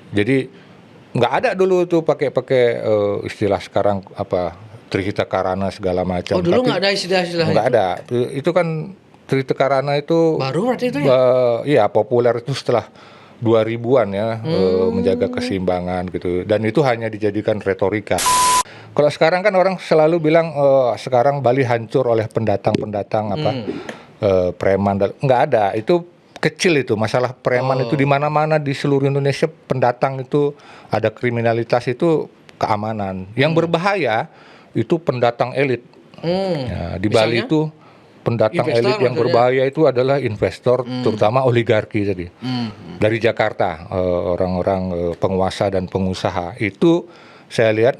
Jadi nggak ada dulu tuh pakai istilah sekarang apa Trihita Karana segala macam. Oh, dulu Tapi nggak ada istilah-istilah nggak itu? ada. Itu kan Trihita Karana itu Baru berarti itu ya? iya populer itu setelah 2000-an ya, menjaga keseimbangan gitu. Dan itu hanya dijadikan retorika. Kalau sekarang kan orang selalu bilang sekarang Bali hancur oleh pendatang-pendatang preman. Nggak ada. Itu kecil itu masalah preman itu di mana-mana di seluruh Indonesia pendatang itu ada kriminalitas itu keamanan. Yang berbahaya itu pendatang elit. Ya, di Bali Misalnya? itu pendatang Investor elit yang maksudnya? berbahaya itu adalah investor, terutama oligarki tadi. Dari Jakarta, orang-orang penguasa dan pengusaha itu saya lihat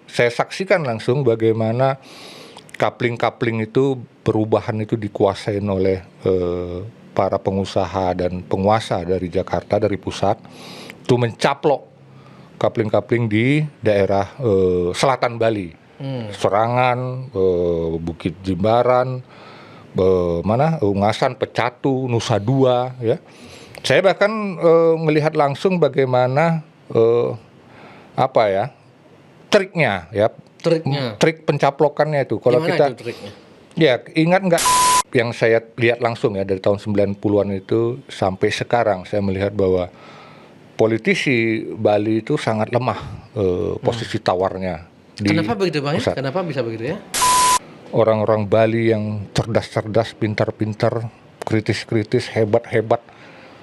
saya saksikan langsung bagaimana coupling itu perubahan itu dikuasain oleh para pengusaha dan penguasa dari Jakarta, dari pusat, itu mencaplok coupling di daerah selatan Bali. Serangan, Bukit Jimbaran, Ungasan, Pecatu, Nusa Dua, ya. Saya bahkan melihat langsung bagaimana triknya, ya. Trik pencaplokannya itu. Kalau Gimana kita itu triknya? ya ingat nggak yang saya lihat langsung ya dari tahun 90-an itu sampai sekarang saya melihat bahwa politisi Bali itu sangat lemah posisi tawarnya. Kenapa begitu Bang? pusat. Kenapa bisa begitu ya? Orang-orang Bali yang cerdas-cerdas, pintar-pintar, kritis-kritis, hebat-hebat,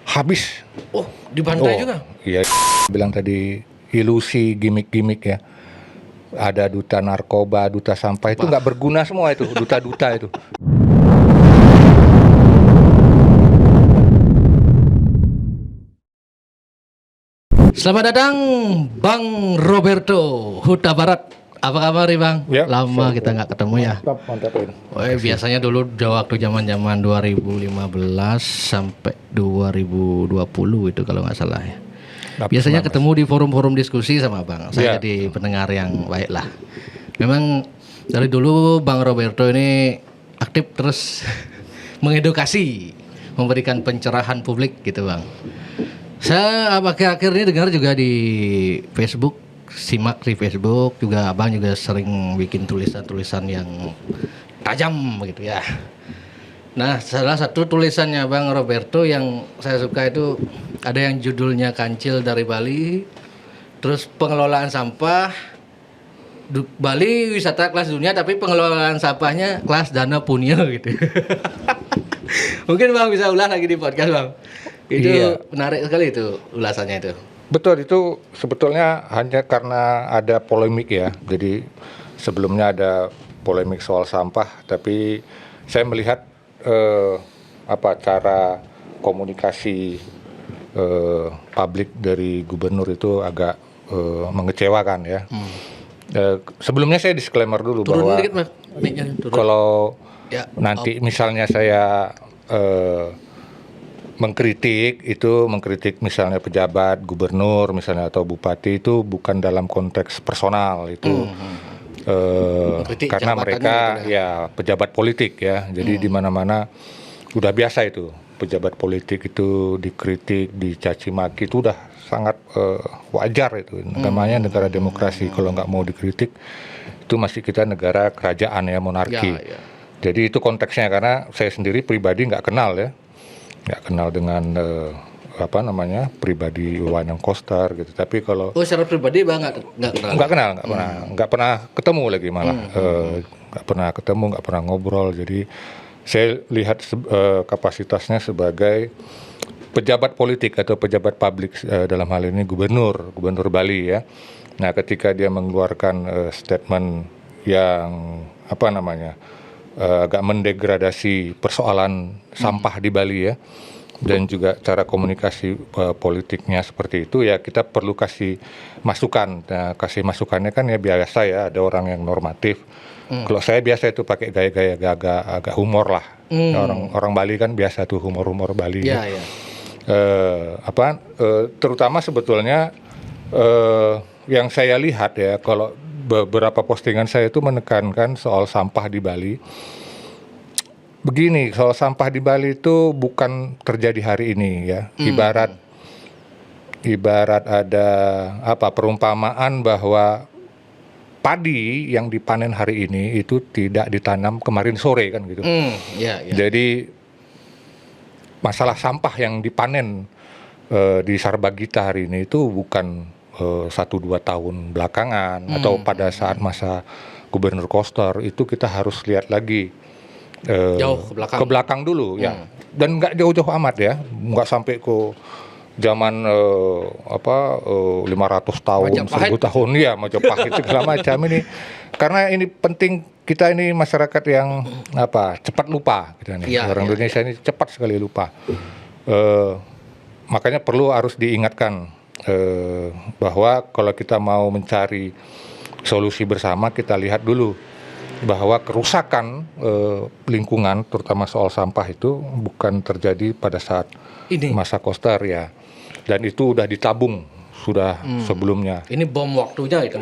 habis. Oh, dibantai juga? Iya, bilang tadi ilusi, gimmick-gimmick ya. Ada duta narkoba, duta sampah, itu nggak berguna semua itu, duta-duta itu. Selamat datang Bang Roberto Huta Barat. Apa kabar nih Bang? Ya, Lama kita nggak ketemu ya. Mantap. Biasanya dulu waktu zaman 2015 sampai 2020 itu kalau nggak salah ya. Biasanya ketemu di forum-forum diskusi sama Bang. Saya jadi pendengar yang baik lah. Memang dari dulu Bang Roberto ini aktif terus mengedukasi, memberikan pencerahan publik gitu Bang. Saya akhir-akhir ini dengar juga di Facebook, simak di Facebook juga Abang juga sering bikin tulisan-tulisan yang tajam begitu ya. Nah, salah satu tulisannya Bang Roberto yang saya suka itu ada yang judulnya Kancil dari Bali, terus pengelolaan sampah Bali wisata kelas dunia tapi pengelolaan sampahnya kelas dana punya gitu. Mungkin Bang bisa ulas lagi di podcast Bang. Itu menarik sekali itu ulasannya itu. Betul, itu sebetulnya hanya karena ada polemik ya. Jadi sebelumnya ada polemik soal sampah, tapi saya melihat cara komunikasi publik dari gubernur itu agak mengecewakan ya. Sebelumnya saya disclaimer dulu bahwa kalau nanti misalnya saya mengkritik misalnya pejabat, gubernur misalnya atau bupati itu bukan dalam konteks personal itu karena mereka ya pejabat politik ya, jadi di mana-mana udah biasa itu pejabat politik itu dikritik, dicaci maki itu udah sangat wajar itu, namanya negara demokrasi. Kalau nggak mau dikritik itu masih kita negara kerajaan ya, monarki. Jadi itu konteksnya, karena saya sendiri pribadi nggak kenal dengan pribadi Wanang Koster gitu. Tapi kalau secara pribadi Bang nggak pernah ketemu lagi malah, nggak pernah ketemu, nggak pernah ngobrol. Jadi saya lihat kapasitasnya sebagai pejabat politik atau pejabat publik, dalam hal ini gubernur Bali ya. Nah, ketika dia mengeluarkan statement yang agak mendegradasi persoalan sampah di Bali ya, dan juga cara komunikasi politiknya seperti itu ya, kita perlu kasih masukan. Nah, kasih masukannya kan ya biasa ya, ada orang yang normatif. Kalau saya biasa itu pakai gaya-gaya agak humor lah. Orang Bali kan biasa tuh humor Bali. Terutama sebetulnya yang saya lihat ya, kalau beberapa postingan saya itu menekankan soal sampah di Bali. Begini, soal sampah di Bali itu bukan terjadi hari ini ya. Ibarat ibarat ada perumpamaan bahwa padi yang dipanen hari ini itu tidak ditanam kemarin sore kan gitu. Ya. Jadi masalah sampah yang dipanen di Sarbagita hari ini itu bukan 1-2 tahun belakangan atau pada saat masa Gubernur Koster, itu kita harus lihat lagi jauh ke belakang dulu ya. Dan nggak jauh-jauh amat ya, nggak sampai ke zaman 500 tahun, 1000 tahun ya, Majapahit segala macam ini. Karena ini penting, kita ini masyarakat yang cepat lupa kita nih. Orang Indonesia ini cepat sekali lupa. Makanya harus diingatkan bahwa kalau kita mau mencari solusi bersama, kita lihat dulu bahwa kerusakan lingkungan, terutama soal sampah itu bukan terjadi pada saat masa Koster ya. Dan itu udah ditabung sebelumnya. Ini bom waktunya itu.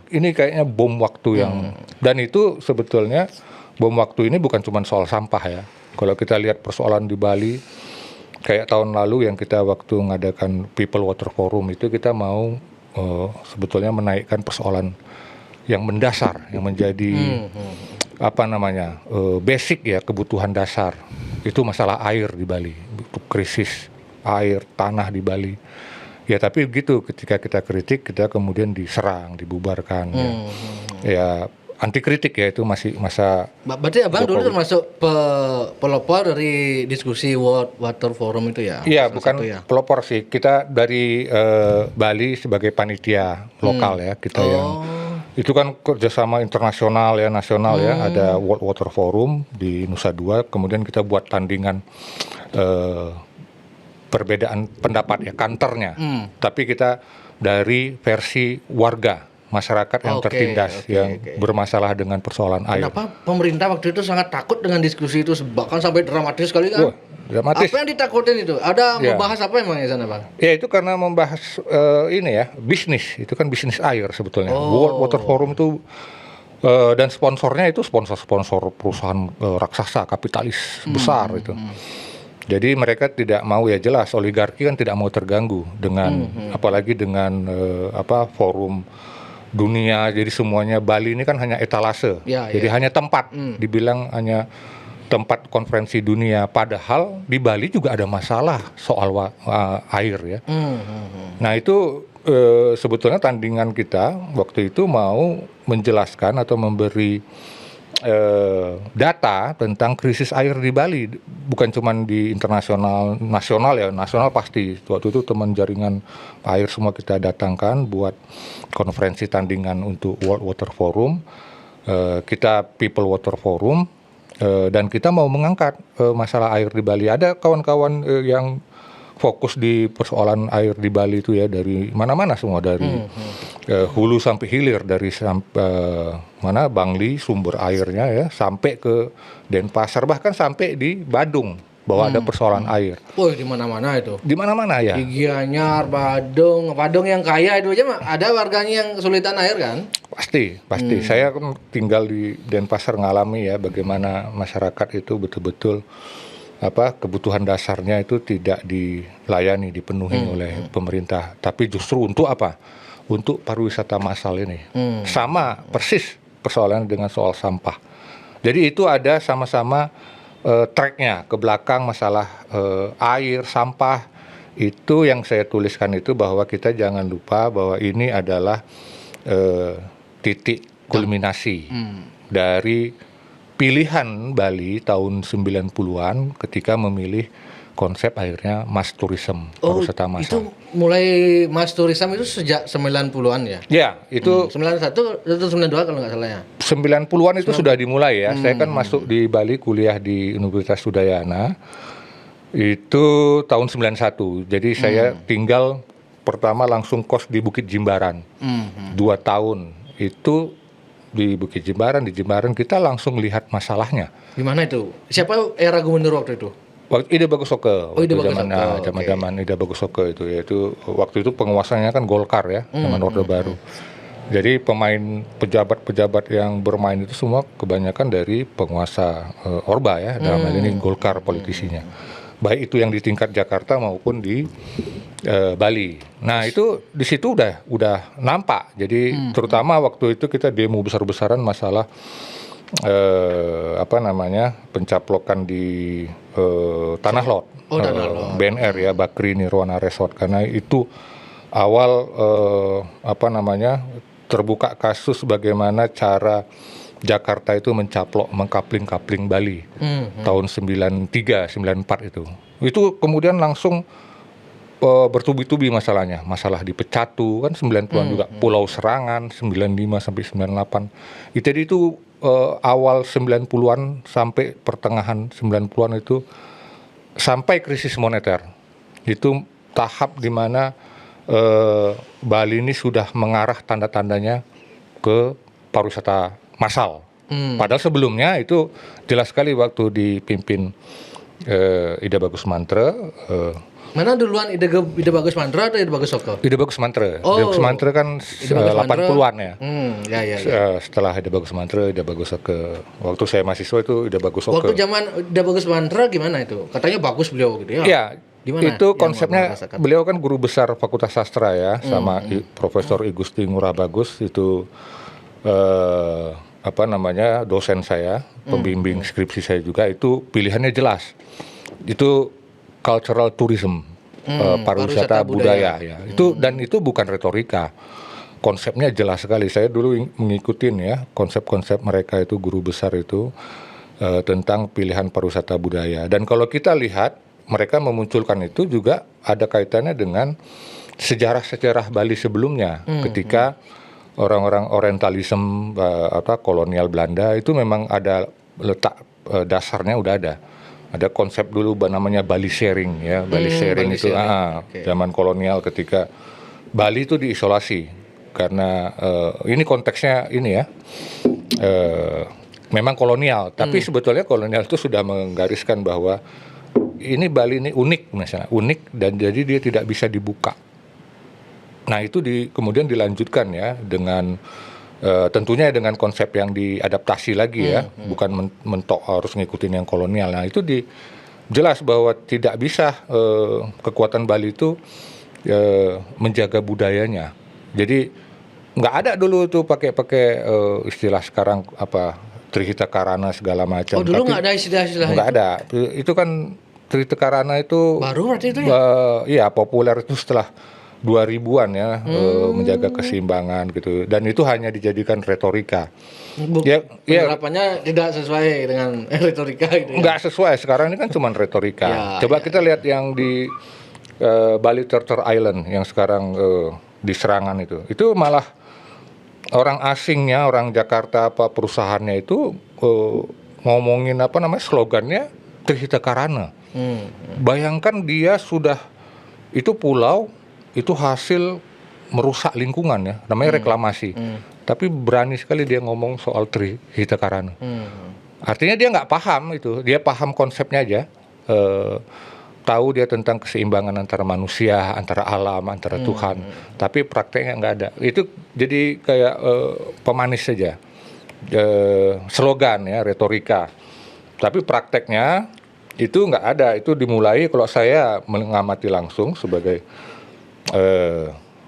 Ini kayaknya bom waktu yang, dan itu sebetulnya bom waktu ini bukan cuma soal sampah ya. Kalau kita lihat persoalan di Bali, kayak tahun lalu yang kita waktu mengadakan People Water Forum itu, kita mau sebetulnya menaikkan persoalan yang mendasar, yang menjadi basic ya, kebutuhan dasar. Itu masalah air di Bali, krisis air tanah di Bali. Ya tapi begitu, ketika kita kritik, kita kemudian diserang, dibubarkan. Ya anti kritik ya, itu masih masa. Berarti Abang dulu termasuk pelopor dari diskusi World Water Forum itu ya? Iya, bukan pelopor sih. Kita dari Bali sebagai panitia lokal ya, kita yang itu kan kerjasama internasional ya, nasional ya. Ada World Water Forum di Nusa Dua, kemudian kita buat tandingan perbedaan pendapat ya, kantornya. Tapi kita dari versi warga, masyarakat yang tertindas, yang bermasalah dengan persoalan air. Kenapa pemerintah waktu itu sangat takut dengan diskusi itu, bahkan sampai dramatis sekali kan? Dramatis. Apa yang ditakutin itu? Ada membahas apa emang di sana, Bang? Ya itu karena membahas bisnis. Itu kan bisnis air sebetulnya. World Water Forum itu dan sponsornya itu sponsor perusahaan raksasa, kapitalis besar itu. Jadi mereka tidak mau, ya jelas oligarki kan tidak mau terganggu dengan apalagi dengan forum dunia. Jadi semuanya, Bali ini kan hanya etalase. Jadi hanya tempat, dibilang hanya tempat konferensi dunia, padahal di Bali juga ada masalah soal air ya. Nah itu sebetulnya tandingan kita waktu itu mau menjelaskan atau memberi data tentang krisis air di Bali, bukan cuma di internasional, nasional ya. Nasional pasti, waktu itu teman jaringan air semua kita datangkan buat konferensi tandingan untuk World Water Forum, kita People Water Forum, dan kita mau mengangkat masalah air di Bali. Ada kawan-kawan yang fokus di persoalan air di Bali itu ya, dari mana-mana semua, dari hulu sampai hilir, dari Bangli sumber airnya ya, sampai ke Denpasar, bahkan sampai di Badung bahwa ada persoalan air. Di mana-mana itu. Di mana-mana ya. Di Gianyar, Badung yang kaya itu aja mah ada warganya yang kesulitan air kan? Pasti. Saya kan tinggal di Denpasar, ngalami ya bagaimana masyarakat itu betul-betul kebutuhan dasarnya itu tidak dilayani, dipenuhi oleh pemerintah. Tapi justru untuk apa? Untuk pariwisata massal ini. Sama persis persoalan dengan soal sampah. Jadi itu ada sama-sama tracknya ke belakang, masalah air, sampah. Itu yang saya tuliskan itu, bahwa kita jangan lupa bahwa ini adalah titik kulminasi dari pilihan Bali tahun 90-an ketika memilih konsep akhirnya mass tourism, pariwisata massal. Itu mulai mass tourism itu sejak 90-an ya? Ya, itu 91 atau 92 kalau nggak salah ya? 90-an itu sudah dimulai ya. Saya kan masuk di Bali, kuliah di Universitas Udayana itu tahun 91. Jadi saya tinggal pertama langsung kos di Bukit Jimbaran 2 tahun. Itu di Bukit Jimbaran, di Jimbaran kita langsung lihat masalahnya. Gimana itu? Siapa era gubernur waktu itu? Ide Bagus Oke. Zaman Ide Bagus Oke itu, yaitu waktu itu penguasanya kan Golkar ya, zaman Orde Baru. Jadi pejabat-pejabat yang bermain itu semua kebanyakan dari penguasa Orba ya, dalam hal ini Golkar politisinya. baik itu yang di tingkat Jakarta maupun di Bali. Nah itu di situ udah nampak. Jadi terutama waktu itu kita demo besar-besaran masalah pencaplokan di Tanah Lot, BNR ya, Bakri Nirwana Resort, karena itu awal terbuka kasus bagaimana cara Jakarta itu mengkapling Bali tahun 93, 94 itu. Itu kemudian langsung bertubi-tubi masalahnya. Masalah di Pecatu kan 90-an juga, Pulau Serangan 95 sampai 98. Jadi itu awal 90-an sampai pertengahan 90-an itu sampai krisis moneter. Itu tahap di mana Bali ini sudah mengarah tanda-tandanya ke pariwisata massal. Padahal sebelumnya itu jelas sekali waktu dipimpin Ida Bagus Mantra. Mana duluan Ida Bagus Mantra atau Ida Bagus Soko? Ida Bagus Mantra. Ida Bagus Mantra kan 80-an ya. Setelah Ida Bagus Mantra, Ida Bagus Soko. Waktu saya mahasiswa itu Ida Bagus Soko. Waktu zaman Ida Bagus Mantra gimana itu? Katanya bagus beliau gitu ya. Iya. Itu konsepnya, beliau kan guru besar Fakultas Sastra ya, sama Profesor I Gusti Ngurah Bagus itu dosen saya, pembimbing skripsi saya juga. Itu pilihannya jelas. Itu cultural tourism, pariwisata budaya ya. Itu bukan retorika. Konsepnya jelas sekali. Saya dulu mengikutin ya konsep-konsep mereka itu, guru besar itu tentang pilihan pariwisata budaya. Dan kalau kita lihat mereka memunculkan itu juga ada kaitannya dengan sejarah-sejarah Bali sebelumnya, ketika orang-orang Orientalism kolonial Belanda itu memang ada letak dasarnya udah ada. Ada konsep dulu namanya Bali sharing ya, Bali sharing itu zaman kolonial ketika Bali itu diisolasi karena ini konteksnya ini ya. Memang kolonial, tapi sebetulnya kolonial itu sudah menggariskan bahwa ini Bali ini unik misalnya, unik dan jadi dia tidak bisa dibuka. Nah itu kemudian dilanjutkan ya dengan tentunya dengan konsep yang diadaptasi lagi ya, bukan mentok harus ngikutin yang kolonial. Nah itu jelas bahwa tidak bisa kekuatan Bali itu menjaga budayanya. Jadi nggak ada dulu tuh pakai istilah sekarang Trihita Karana segala macam. Oh dulu nggak ada istilah-istilah itu? Nggak ada. Itu kan Trihita Karana itu baru berarti itu ya? Iya populer itu setelah 2000-an ya, menjaga keseimbangan gitu, dan itu hanya dijadikan retorika. Penerapannya tidak sesuai dengan retorika gitu ya? Nggak sesuai, sekarang ini kan cuma retorika. Coba kita lihat yang di Bali Turtle Island yang sekarang di Serangan itu malah orang asingnya, orang Jakarta perusahaannya itu ngomongin slogannya Trihita Karana. Bayangkan dia sudah itu pulau itu hasil merusak lingkungan ya, namanya reklamasi. Tapi berani sekali dia ngomong soal Trihita Karana. Artinya dia nggak paham itu, dia paham konsepnya aja, tahu dia tentang keseimbangan antara manusia, antara alam, antara Tuhan. Tapi prakteknya nggak ada. Itu jadi kayak pemanis saja, slogan ya, retorika. Tapi prakteknya itu nggak ada. Itu dimulai kalau saya mengamati langsung sebagai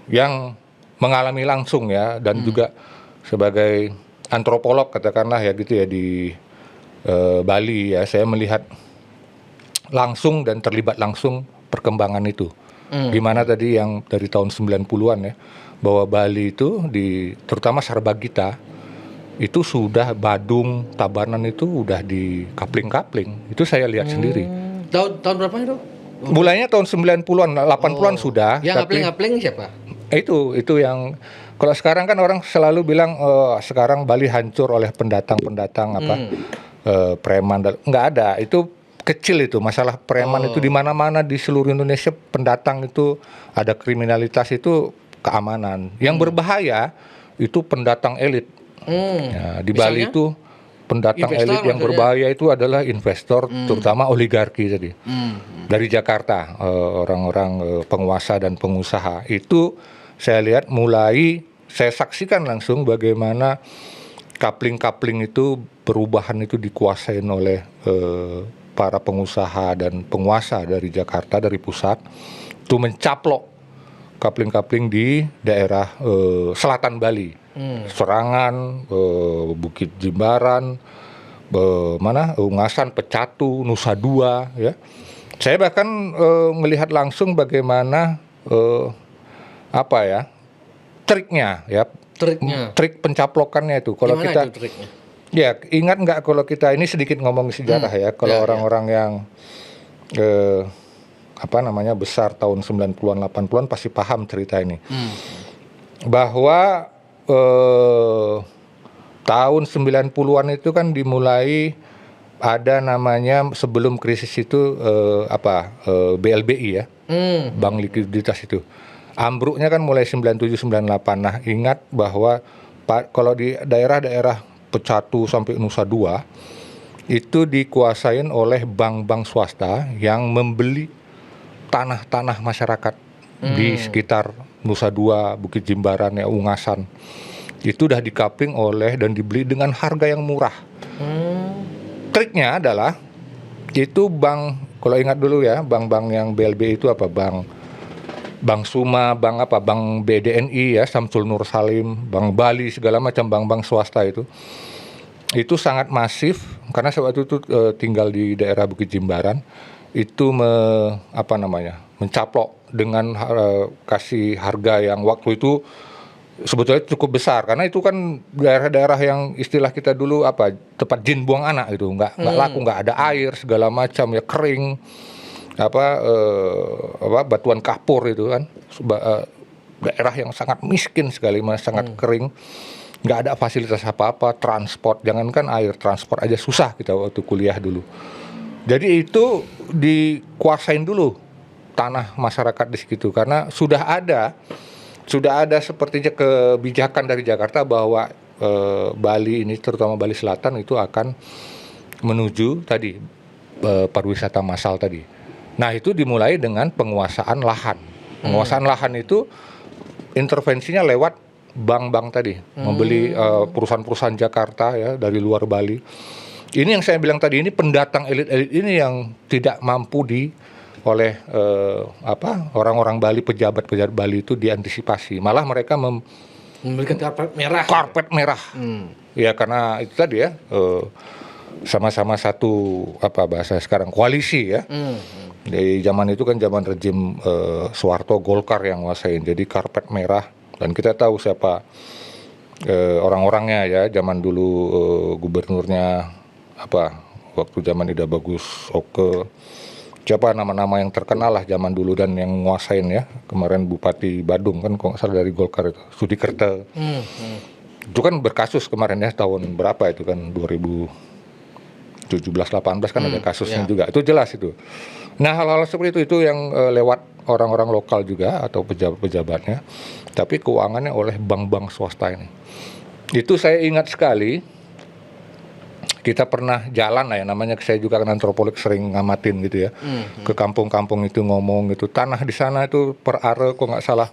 yang mengalami langsung ya, dan juga sebagai antropolog katakanlah ya gitu ya di Bali ya, saya melihat langsung dan terlibat langsung perkembangan itu. Gimana tadi yang dari tahun 90-an ya, bahwa Bali itu terutama Sarbagita itu sudah Badung, Tabanan itu udah di kapling-kapling. Itu saya lihat sendiri. Tahun berapa itu? Mulainya tahun 90-an, 80-an sudah. Yang ngapling-ngapling siapa? Itu yang kalau sekarang kan orang selalu bilang sekarang Bali hancur oleh pendatang preman. Nggak ada. Itu kecil itu masalah preman itu di mana-mana di seluruh Indonesia, pendatang itu ada kriminalitas itu keamanan. Yang berbahaya itu pendatang elit. Ya, di Bali itu pendatang elit yang berbahaya itu adalah investor, terutama oligarki tadi. Dari Jakarta, orang-orang penguasa dan pengusaha. Itu saya lihat saya saksikan langsung bagaimana kapling-kapling itu perubahan itu dikuasain oleh para pengusaha dan penguasa dari Jakarta, dari pusat, itu mencaplok kapling-kapling di daerah selatan Bali, Serangan, Bukit Jimbaran, Ungasan, Pecatu, Nusa Dua, ya. Saya bahkan melihat langsung bagaimana triknya, ya. Trik pencaplokannya itu. Kalau Gimana kita itu triknya? Ya, ingat nggak kalau kita ini sedikit ngomong sejarah ya. Kalau orang-orang yang besar tahun 90-an 80-an pasti paham cerita ini. Bahwa tahun 90-an itu kan dimulai ada namanya sebelum krisis itu BLBI ya. Bank likuiditas itu. Ambruknya kan mulai 97-98. Nah, ingat bahwa kalau di daerah-daerah Pecatu sampai Nusa Dua itu dikuasain oleh bank-bank swasta yang membeli tanah-tanah masyarakat di sekitar Nusa Dua, Bukit Jimbaran, ya, Ungasan. Itu udah dikapling oleh dan dibeli dengan harga yang murah. Triknya adalah itu bank, kalau ingat dulu ya, bank-bank yang BLB itu apa? Bank Suma, Bank BDNI ya, Samsul Nur Salim, Bank Bali, segala macam bank-bank swasta itu sangat masif karena waktu itu tinggal di daerah Bukit Jimbaran, itu mencaplok dengan kasih harga yang waktu itu sebetulnya cukup besar karena itu kan daerah-daerah yang istilah kita dulu tempat jin buang anak itu, nggak laku, nggak ada air segala macam ya, kering. Batuan kapur itu kan, daerah yang sangat miskin sekali, sangat kering, nggak ada fasilitas apa-apa, transport, jangankan air, transport aja susah kita waktu kuliah dulu. Jadi itu dikuasain dulu tanah masyarakat di situ karena sudah ada sepertinya kebijakan dari Jakarta bahwa Bali ini, terutama Bali Selatan itu akan menuju tadi pariwisata massal tadi. Nah, itu dimulai dengan penguasaan lahan. Penguasaan lahan itu intervensinya lewat bank-bank tadi, membeli perusahaan-perusahaan Jakarta ya dari luar Bali. Ini yang saya bilang tadi, ini pendatang elit-elit ini yang tidak mampu oleh orang-orang Bali, pejabat-pejabat Bali itu diantisipasi. Malah mereka memberikan karpet merah. Ya karena itu tadi ya, sama-sama satu bahasa sekarang koalisi ya. Di zaman itu kan zaman rejim Soeharto, Golkar yang nguasain, jadi karpet merah. Dan kita tahu siapa orang-orangnya ya, zaman dulu gubernurnya waktu zaman Ida Bagus Oke, siapa nama-nama yang terkenal lah zaman dulu dan yang nguasain ya. Kemarin Bupati Badung kan kalau nggak salah dari Golkar itu, Sudikerta. Itu kan berkasus kemarin ya, tahun berapa itu kan, 2017-18 kan ada kasusnya juga, itu jelas itu. Nah, hal-hal seperti itu yang lewat orang-orang lokal juga atau pejabat-pejabatnya, tapi keuangannya oleh bank-bank swasta ini. Itu saya ingat sekali, kita pernah jalan lah ya, namanya saya juga kan antropolog, sering ngamatin gitu ya, ke kampung-kampung itu ngomong gitu, tanah di sana itu per are kok nggak salah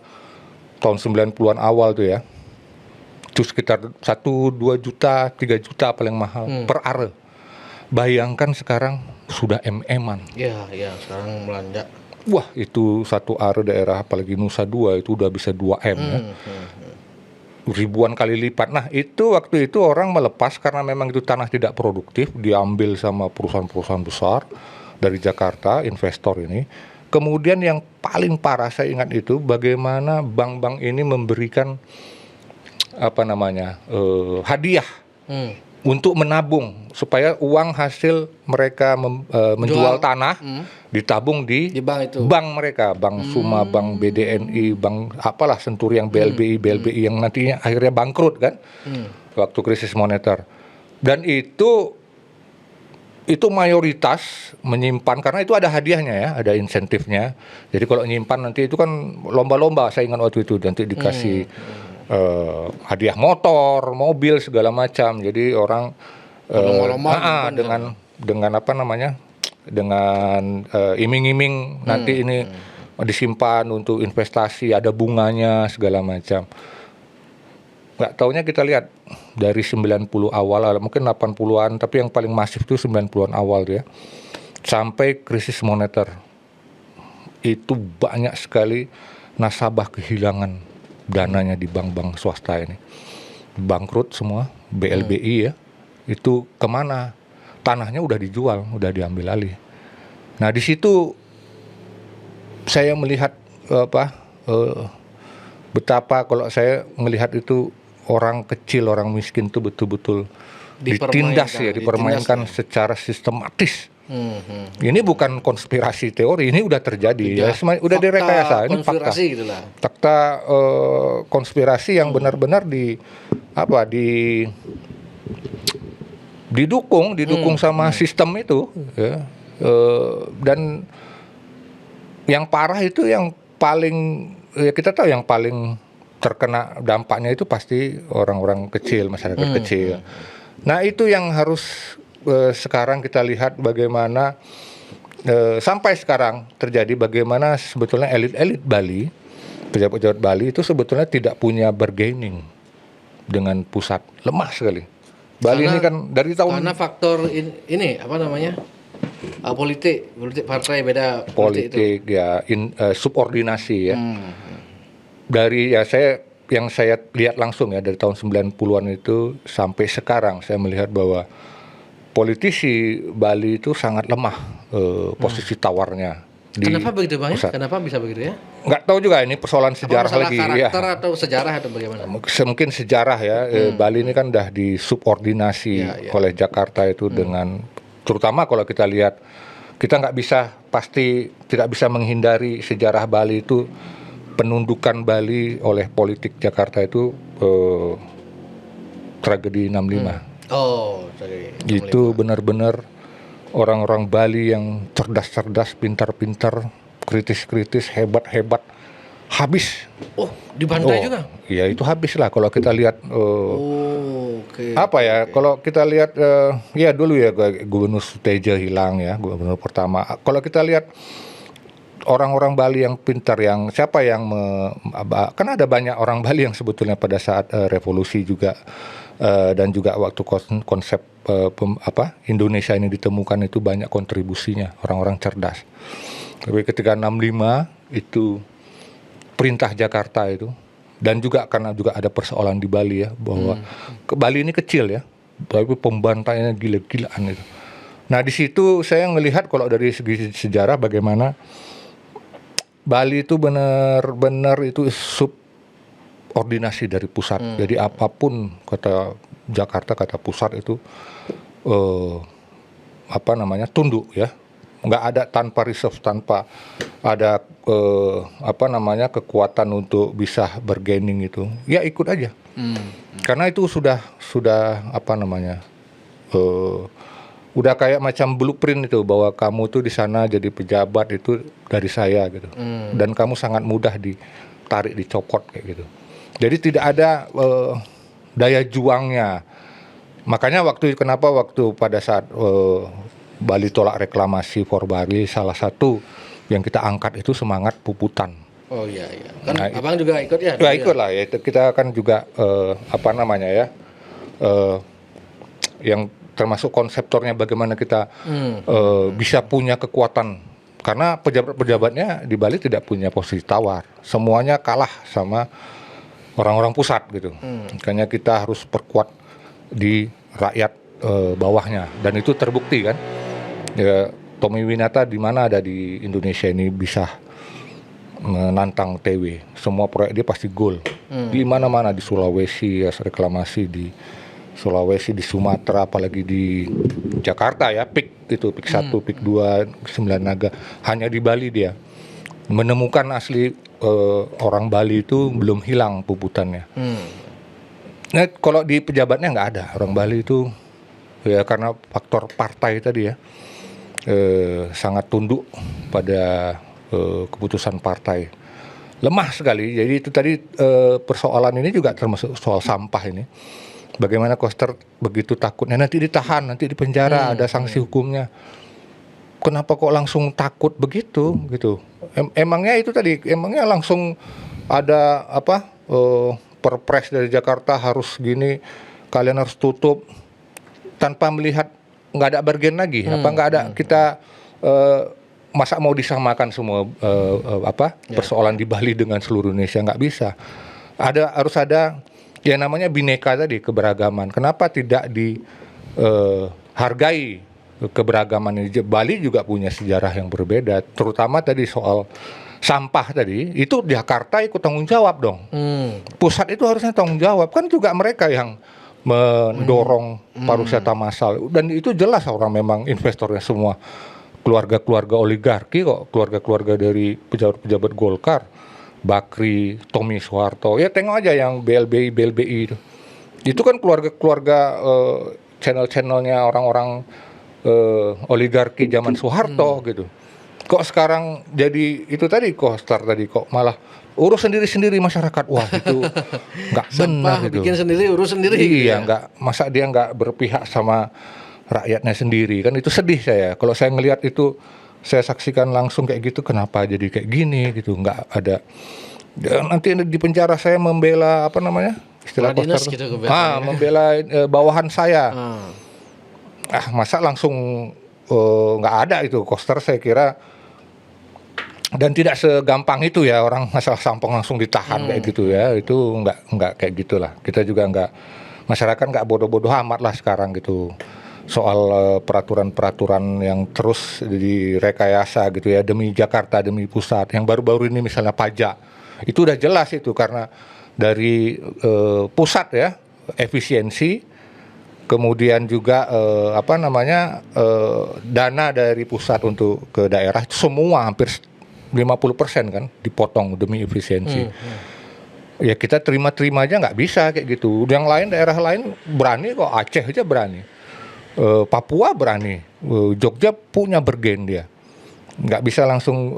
tahun 90-an awal tuh ya, itu sekitar 1-2 juta, 3 juta paling mahal per are. Bayangkan sekarang sudah MM-an. Iya, sekarang melonjak. Wah, itu satu are daerah apalagi Nusa Dua itu udah bisa 2 M ya. Ribuan kali lipat. Nah, itu waktu itu orang melepas karena memang itu tanah tidak produktif, diambil sama perusahaan-perusahaan besar dari Jakarta, investor ini. Kemudian yang paling parah saya ingat itu bagaimana bank-bank ini memberikan hadiah. Untuk menabung supaya uang hasil mereka menjual tanah ditabung di bank mereka, Bank Suma, Bank BDNI, Bank apalah Senturi yang BLBI yang nantinya akhirnya bangkrut kan waktu krisis moneter. Dan itu mayoritas menyimpan karena itu ada hadiahnya ya, ada insentifnya. Jadi kalau nyimpan nanti itu kan lomba-lomba, saya ingat waktu itu nanti dikasih hadiah motor, mobil segala macam. Jadi orang dengan dengan iming-iming nanti ini disimpan untuk investasi, ada bunganya segala macam. Nggak taunya kita lihat dari 90 awal, mungkin 80-an, tapi yang paling masif itu 90-an awal ya. sampai krisis moneter. Itu banyak sekali nasabah kehilangan dananya di bank-bank swasta ini. Bangkrut semua, BLBI ya. Itu kemana? Tanahnya udah dijual, udah diambil alih. Nah di situ saya melihat betapa kalau saya melihat itu orang kecil, orang miskin itu betul-betul dipermainkan secara sistematis. Ini bukan konspirasi teori, ini udah terjadi ya, udah direkayasa. Ini fakta, gitulah. fakta konspirasi yang benar-benar didukung sama sistem itu, ya. Dan yang parah itu yang paling, ya kita tahu yang paling terkena dampaknya itu pasti orang-orang kecil, masyarakat kecil. Nah itu yang harus sekarang kita lihat bagaimana sampai sekarang terjadi, bagaimana sebetulnya elit-elit Bali, pejabat-pejabat Bali itu sebetulnya tidak punya bargaining dengan pusat, lemah sekali. Bali ini kan dari tahun, karena faktor ini apa namanya, politik partai beda politik itu. Ya subordinasi ya. Dari ya yang saya lihat langsung ya dari tahun 90-an itu sampai sekarang saya melihat bahwa politisi Bali itu sangat lemah posisi tawarnya. Kenapa begitu Bang? Kenapa bisa begitu ya? Nggak tahu juga, ini persoalan sejarah lagi ya. Karakter atau sejarah atau bagaimana? Mungkin sejarah ya. Bali ini kan udah disubordinasi oleh Jakarta itu dengan, terutama kalau kita lihat, kita tidak bisa menghindari sejarah Bali itu, penundukan Bali oleh politik Jakarta itu tragedi 65. Oh, tragedi 65. Itu benar-benar orang-orang Bali yang cerdas-cerdas, pintar-pintar, kritis-kritis, hebat-hebat, habis. Oh, dibantai juga? Iya, itu habis lah kalau kita lihat. Kalau kita lihat, ya dulu ya Gubernur Suteja hilang ya, gubernur pertama. Kalau kita lihat orang-orang Bali yang pintar, yang siapa yang kan ada banyak orang Bali yang sebetulnya pada saat revolusi juga dan juga waktu konsep Indonesia ini ditemukan itu banyak kontribusinya orang-orang cerdas. Tapi ketika 65 itu perintah Jakarta itu, dan juga karena juga ada persoalan di Bali ya, bahwa Bali ini kecil ya, tapi pembantaiannya gila-gilaan itu. Nah di situ saya melihat kalau dari segi sejarah bagaimana Bali itu benar-benar itu subordinasi dari pusat. Jadi apapun kata Jakarta, kata pusat itu tunduk ya. Nggak ada, tanpa reserve, tanpa ada kekuatan untuk bisa bargaining itu. Ya ikut aja. Karena itu sudah udah kayak macam blueprint itu, bahwa kamu tuh di sana jadi pejabat itu dari saya gitu. Dan kamu sangat mudah ditarik, dicopot kayak gitu. Jadi tidak ada daya juangnya. Makanya kenapa pada saat Bali tolak reklamasi for Bali, salah satu yang kita angkat itu semangat Puputan. Oh iya. Kan Abang juga ikut ya? Ya ikut lah ya. Kita kan juga yang termasuk konseptornya bagaimana kita bisa punya kekuatan, karena pejabat-pejabatnya di Bali tidak punya posisi tawar, semuanya kalah sama orang-orang pusat gitu. Makanya kita harus perkuat di rakyat bawahnya, dan itu terbukti kan. Ya, Tommy Winata di mana ada di Indonesia ini bisa menantang TW, semua proyek dia pasti goal. Di mana-mana, di Sulawesi ya reklamasi, di Sulawesi, di Sumatera, apalagi di Jakarta ya, PIK 1, PIK 2, 9 Naga. Hanya di Bali dia menemukan asli orang Bali itu belum hilang puputannya. Nah kalau di pejabatnya nggak ada orang Bali itu ya, karena faktor partai tadi ya, sangat tunduk pada keputusan partai, lemah sekali. Jadi itu tadi persoalan ini juga termasuk soal sampah ini. Bagaimana Koster begitu takutnya nanti ditahan, nanti dipenjara, ada sanksi hukumnya. Kenapa kok langsung takut begitu gitu? Emangnya itu tadi, emangnya langsung ada perpres dari Jakarta harus gini, kalian harus tutup tanpa melihat, nggak ada bargain lagi? Apa nggak ada kita masa mau disamakan semua persoalan di Bali dengan seluruh Indonesia, nggak bisa. Harus ada yang namanya bineka tadi, keberagaman. Kenapa tidak dihargai keberagaman ini? Bali juga punya sejarah yang berbeda, terutama tadi soal sampah tadi. Itu Jakarta ikut tanggung jawab dong. Pusat itu harusnya tanggung jawab, kan juga mereka yang mendorong pariwisata massal, dan itu jelas orang memang investornya semua keluarga-keluarga oligarki kok, keluarga-keluarga dari pejabat-pejabat Golkar, Bakri, Tommy Soeharto. Ya tengok aja yang BLBI itu kan keluarga-keluarga channel-channelnya orang-orang oligarki zaman Soeharto gitu. Kok sekarang jadi itu tadi Koster tadi kok malah urus sendiri-sendiri masyarakat. Wah, itu nggak benar itu. Bikin sendiri, urus sendiri. Iya, nggak, masa dia nggak berpihak sama rakyatnya sendiri, kan itu sedih saya. Kalau saya ngelihat itu, saya saksikan langsung kayak gitu, kenapa jadi kayak gini gitu, nggak ada. Dan nanti di penjara saya membela istilah Koster, gitu, membela bawahan saya. Masa langsung nggak ada itu Koster, saya kira. Dan tidak segampang itu ya, orang masalah sampah langsung ditahan kayak gitu ya, itu nggak kayak gitulah. Kita juga masyarakat nggak bodoh-bodoh amat lah sekarang gitu soal peraturan-peraturan yang terus direkayasa gitu ya, demi Jakarta, demi pusat. Yang baru-baru ini misalnya pajak, itu udah jelas itu karena dari pusat ya, efisiensi, kemudian juga dana dari pusat untuk ke daerah semua hampir 50% kan dipotong demi efisiensi. Ya kita terima aja nggak bisa kayak gitu. Yang lain, daerah lain berani kok, Aceh aja berani, Papua berani, Jogja punya bergen dia. Nggak bisa langsung,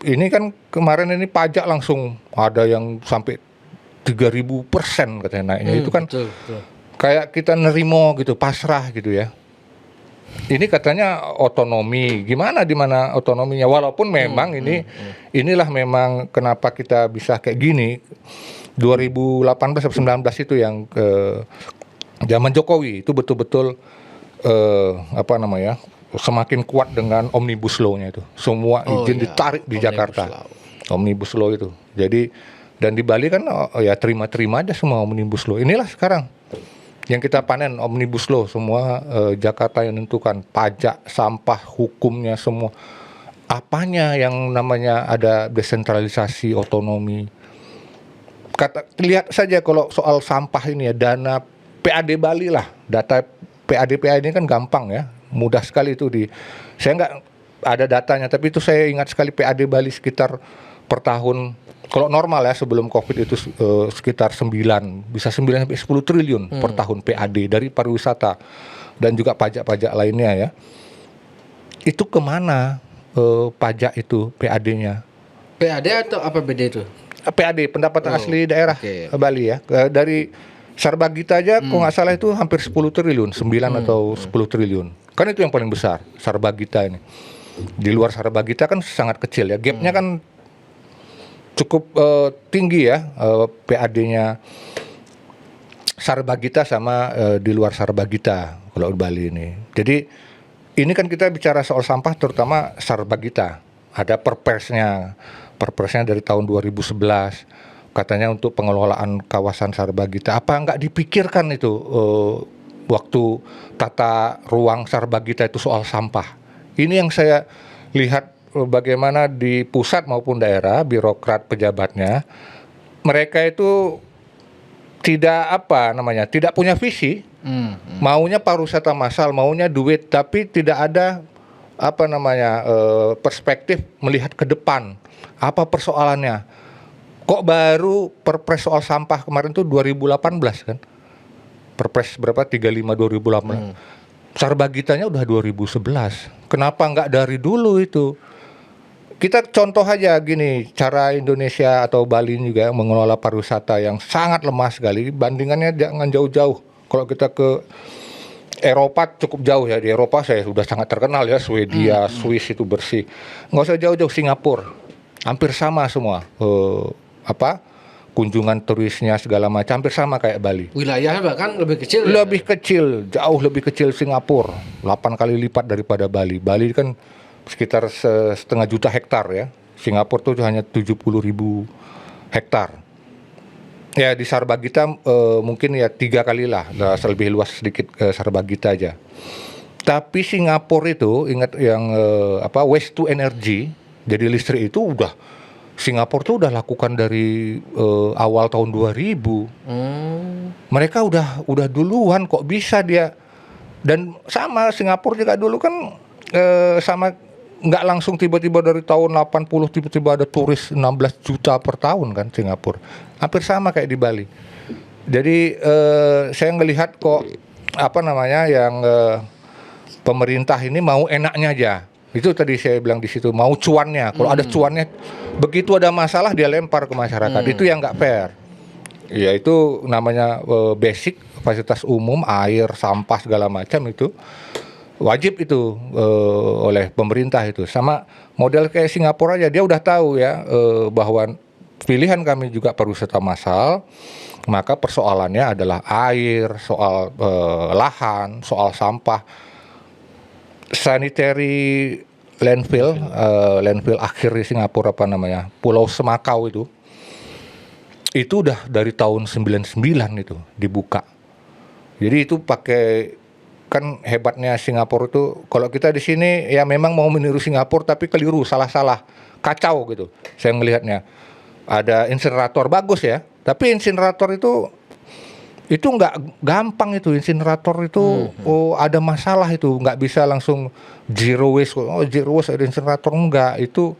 ini kan kemarin ini pajak langsung ada yang sampai 3.000% katanya naiknya. Itu kan betul. Kayak kita nerimo gitu, pasrah gitu ya. Ini katanya otonomi, gimana di mana otonominya? Walaupun memang inilah memang kenapa kita bisa kayak gini. 2018 atau 19 itu yang zaman Jokowi itu betul-betul semakin kuat dengan Omnibus Law-nya itu. Semua izin ditarik di Jakarta. Omnibus Law itu. Jadi dan di Bali kan ya terima-terima aja semua Omnibus Law. Inilah sekarang yang kita panen Omnibus Law, semua Jakarta yang menentukan pajak, sampah, hukumnya semua. Apanya yang namanya ada desentralisasi, otonomi. Lihat saja kalau soal sampah ini ya, dana PAD Bali lah, data PAD ini kan gampang ya, mudah sekali itu saya nggak ada datanya, tapi itu saya ingat sekali PAD Bali sekitar per tahun. Kalau normal ya sebelum Covid itu sekitar 9 sampai 10 triliun per tahun PAD dari pariwisata dan juga pajak-pajak lainnya ya. Itu kemana pajak itu PAD-nya? PAD atau APBD itu? PAD, pendapatan asli daerah Bali ya. Dari Sarbagita aja kalau nggak salah itu hampir 10 triliun, 9 atau 10 triliun. Kan itu yang paling besar, Sarbagita ini. Di luar Sarbagita kan sangat kecil ya, gapnya kan cukup tinggi ya, PAD-nya Sarbagita sama di luar Sarbagita kalau di Bali ini. Jadi ini kan kita bicara soal sampah terutama Sarbagita. Ada perpresnya dari tahun 2011 katanya untuk pengelolaan kawasan Sarbagita. Apa nggak dipikirkan itu waktu tata ruang Sarbagita itu soal sampah? Ini yang saya lihat bagaimana di pusat maupun daerah, birokrat pejabatnya, mereka itu tidak tidak punya visi, maunya pariwisata massal, maunya duit, tapi tidak ada perspektif melihat ke depan. Apa persoalannya? Kok baru perpres soal sampah kemarin tuh 2018 kan? Perpres berapa? 35 2018. Sarbagitanya udah 2011. Kenapa nggak dari dulu itu? Kita contoh aja gini, cara Indonesia atau Bali juga mengelola pariwisata yang sangat lemah sekali. Bandingannya jangan jauh-jauh. Kalau kita ke Eropa cukup jauh ya. Di Eropa saya sudah sangat terkenal ya, Swedia, Swiss itu bersih. Nggak usah jauh-jauh, Singapura. Hampir sama semua. Kunjungan turisnya segala macam hampir sama kayak Bali. Wilayahnya bahkan lebih kecil. Lebih kecil, jauh lebih kecil Singapura. 8 kali lipat daripada Bali. Bali kan sekitar setengah juta hektar ya. Singapura tuh hanya 70.000 hektar. Ya di Sarbagita mungkin ya 3 kali lah, lebih luas sedikit ke Sarbagita aja. Tapi Singapura itu ingat yang waste to energy, jadi listrik itu udah Singapura tuh udah lakukan dari awal tahun 2000. Mereka udah duluan, kok bisa dia. Dan sama Singapura juga dulu kan sama nggak langsung tiba-tiba dari tahun 80 tiba-tiba ada turis 16 juta per tahun kan Singapura. Hampir sama kayak di Bali. Jadi saya ngelihat kok yang pemerintah ini mau enaknya aja. Itu tadi saya bilang di situ mau cuannya. Kalau ada cuannya, begitu ada masalah dia lempar ke masyarakat. Itu yang nggak fair. Ya itu namanya basic fasilitas umum, air, sampah segala macam itu wajib itu oleh pemerintah itu. Sama model kayak Singapura aja, dia udah tahu ya bahwa pilihan kami juga pariwisata massal, maka persoalannya adalah air, soal lahan, soal sampah, sanitary landfill akhir di Singapura Pulau Semakau itu udah dari tahun 99 itu dibuka. Jadi itu pakai, kan hebatnya Singapura itu kalau kita di sini ya memang mau meniru Singapura tapi keliru, salah-salah, kacau gitu. Saya melihatnya ada insinerator bagus ya, tapi insinerator itu nggak gampang itu insinerator itu ada masalah itu, nggak bisa langsung zero waste. Zero waste ada insinerator enggak, itu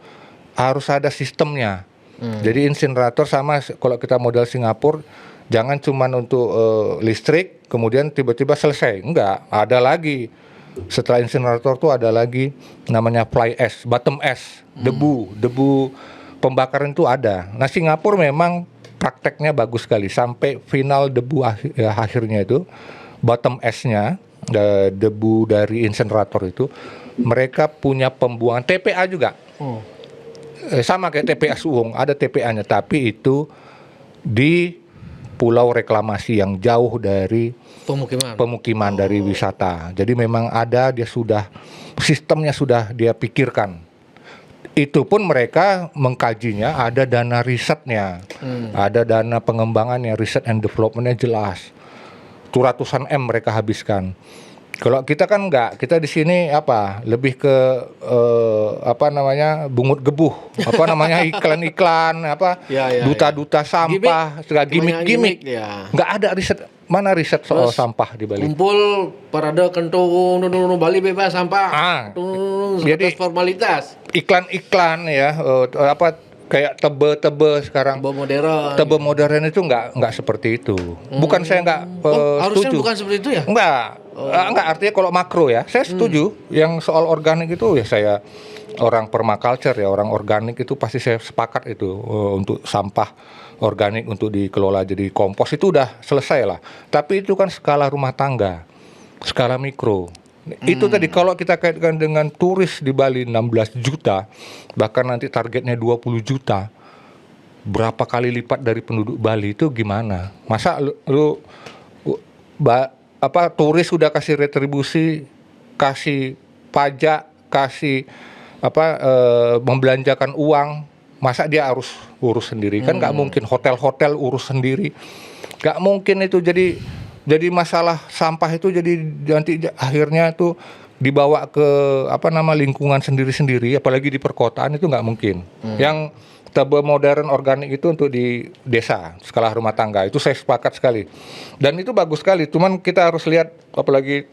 harus ada sistemnya. Jadi insinerator sama kalau kita model Singapura, jangan cuman untuk listrik kemudian tiba-tiba selesai, enggak, ada lagi setelah insinerator tuh ada lagi namanya fly ash, bottom ash, debu pembakaran itu ada. Nah Singapura memang prakteknya bagus sekali sampai final debu akhirnya itu bottom ash-nya, debu dari insinerator itu mereka punya pembuangan TPA juga. Sama kayak TPA Suwung, ada TPA-nya, tapi itu di pulau reklamasi yang jauh dari pemukiman dari wisata. Jadi memang ada, dia sudah sistemnya sudah dia pikirkan. Itu pun mereka mengkajinya, ada dana risetnya, ada dana pengembangannya, riset and development-nya jelas. Itu ratusan M mereka habiskan. Kalau kita kan enggak, kita di sini lebih ke bungut gebuh, iklan-iklan, duta-duta sampah, gimmick. Enggak ada riset. Mana riset soal sampah di Bali? Kumpul parade kentung Bali bebas sampah. Jadi formalitas. Iklan-iklan ya, kayak tebe sekarang. Tebe modern itu enggak seperti itu. Bukan saya enggak harusnya setuju. Bukan seperti itu ya? Enggak, artinya kalau makro ya, saya setuju. Yang soal organik itu ya saya orang permaculture ya, orang organik itu pasti saya sepakat itu untuk sampah organik untuk dikelola jadi kompos itu udah selesai lah. Tapi itu kan skala rumah tangga, skala mikro. Itu tadi kalau kita kaitkan dengan turis di Bali 16 juta, bahkan nanti targetnya 20 juta, berapa kali lipat dari penduduk Bali itu gimana? Masa turis sudah kasih retribusi, kasih pajak, kasih membelanjakan uang, masa dia harus urus sendiri? Kan nggak mungkin, hotel-hotel urus sendiri, nggak mungkin itu. Jadi masalah sampah itu jadi nanti akhirnya itu dibawa ke lingkungan sendiri-sendiri, apalagi di perkotaan itu nggak mungkin. Yang tebe modern organik itu untuk di desa, skala rumah tangga, itu saya sepakat sekali. Dan itu bagus sekali, cuman kita harus lihat apalagi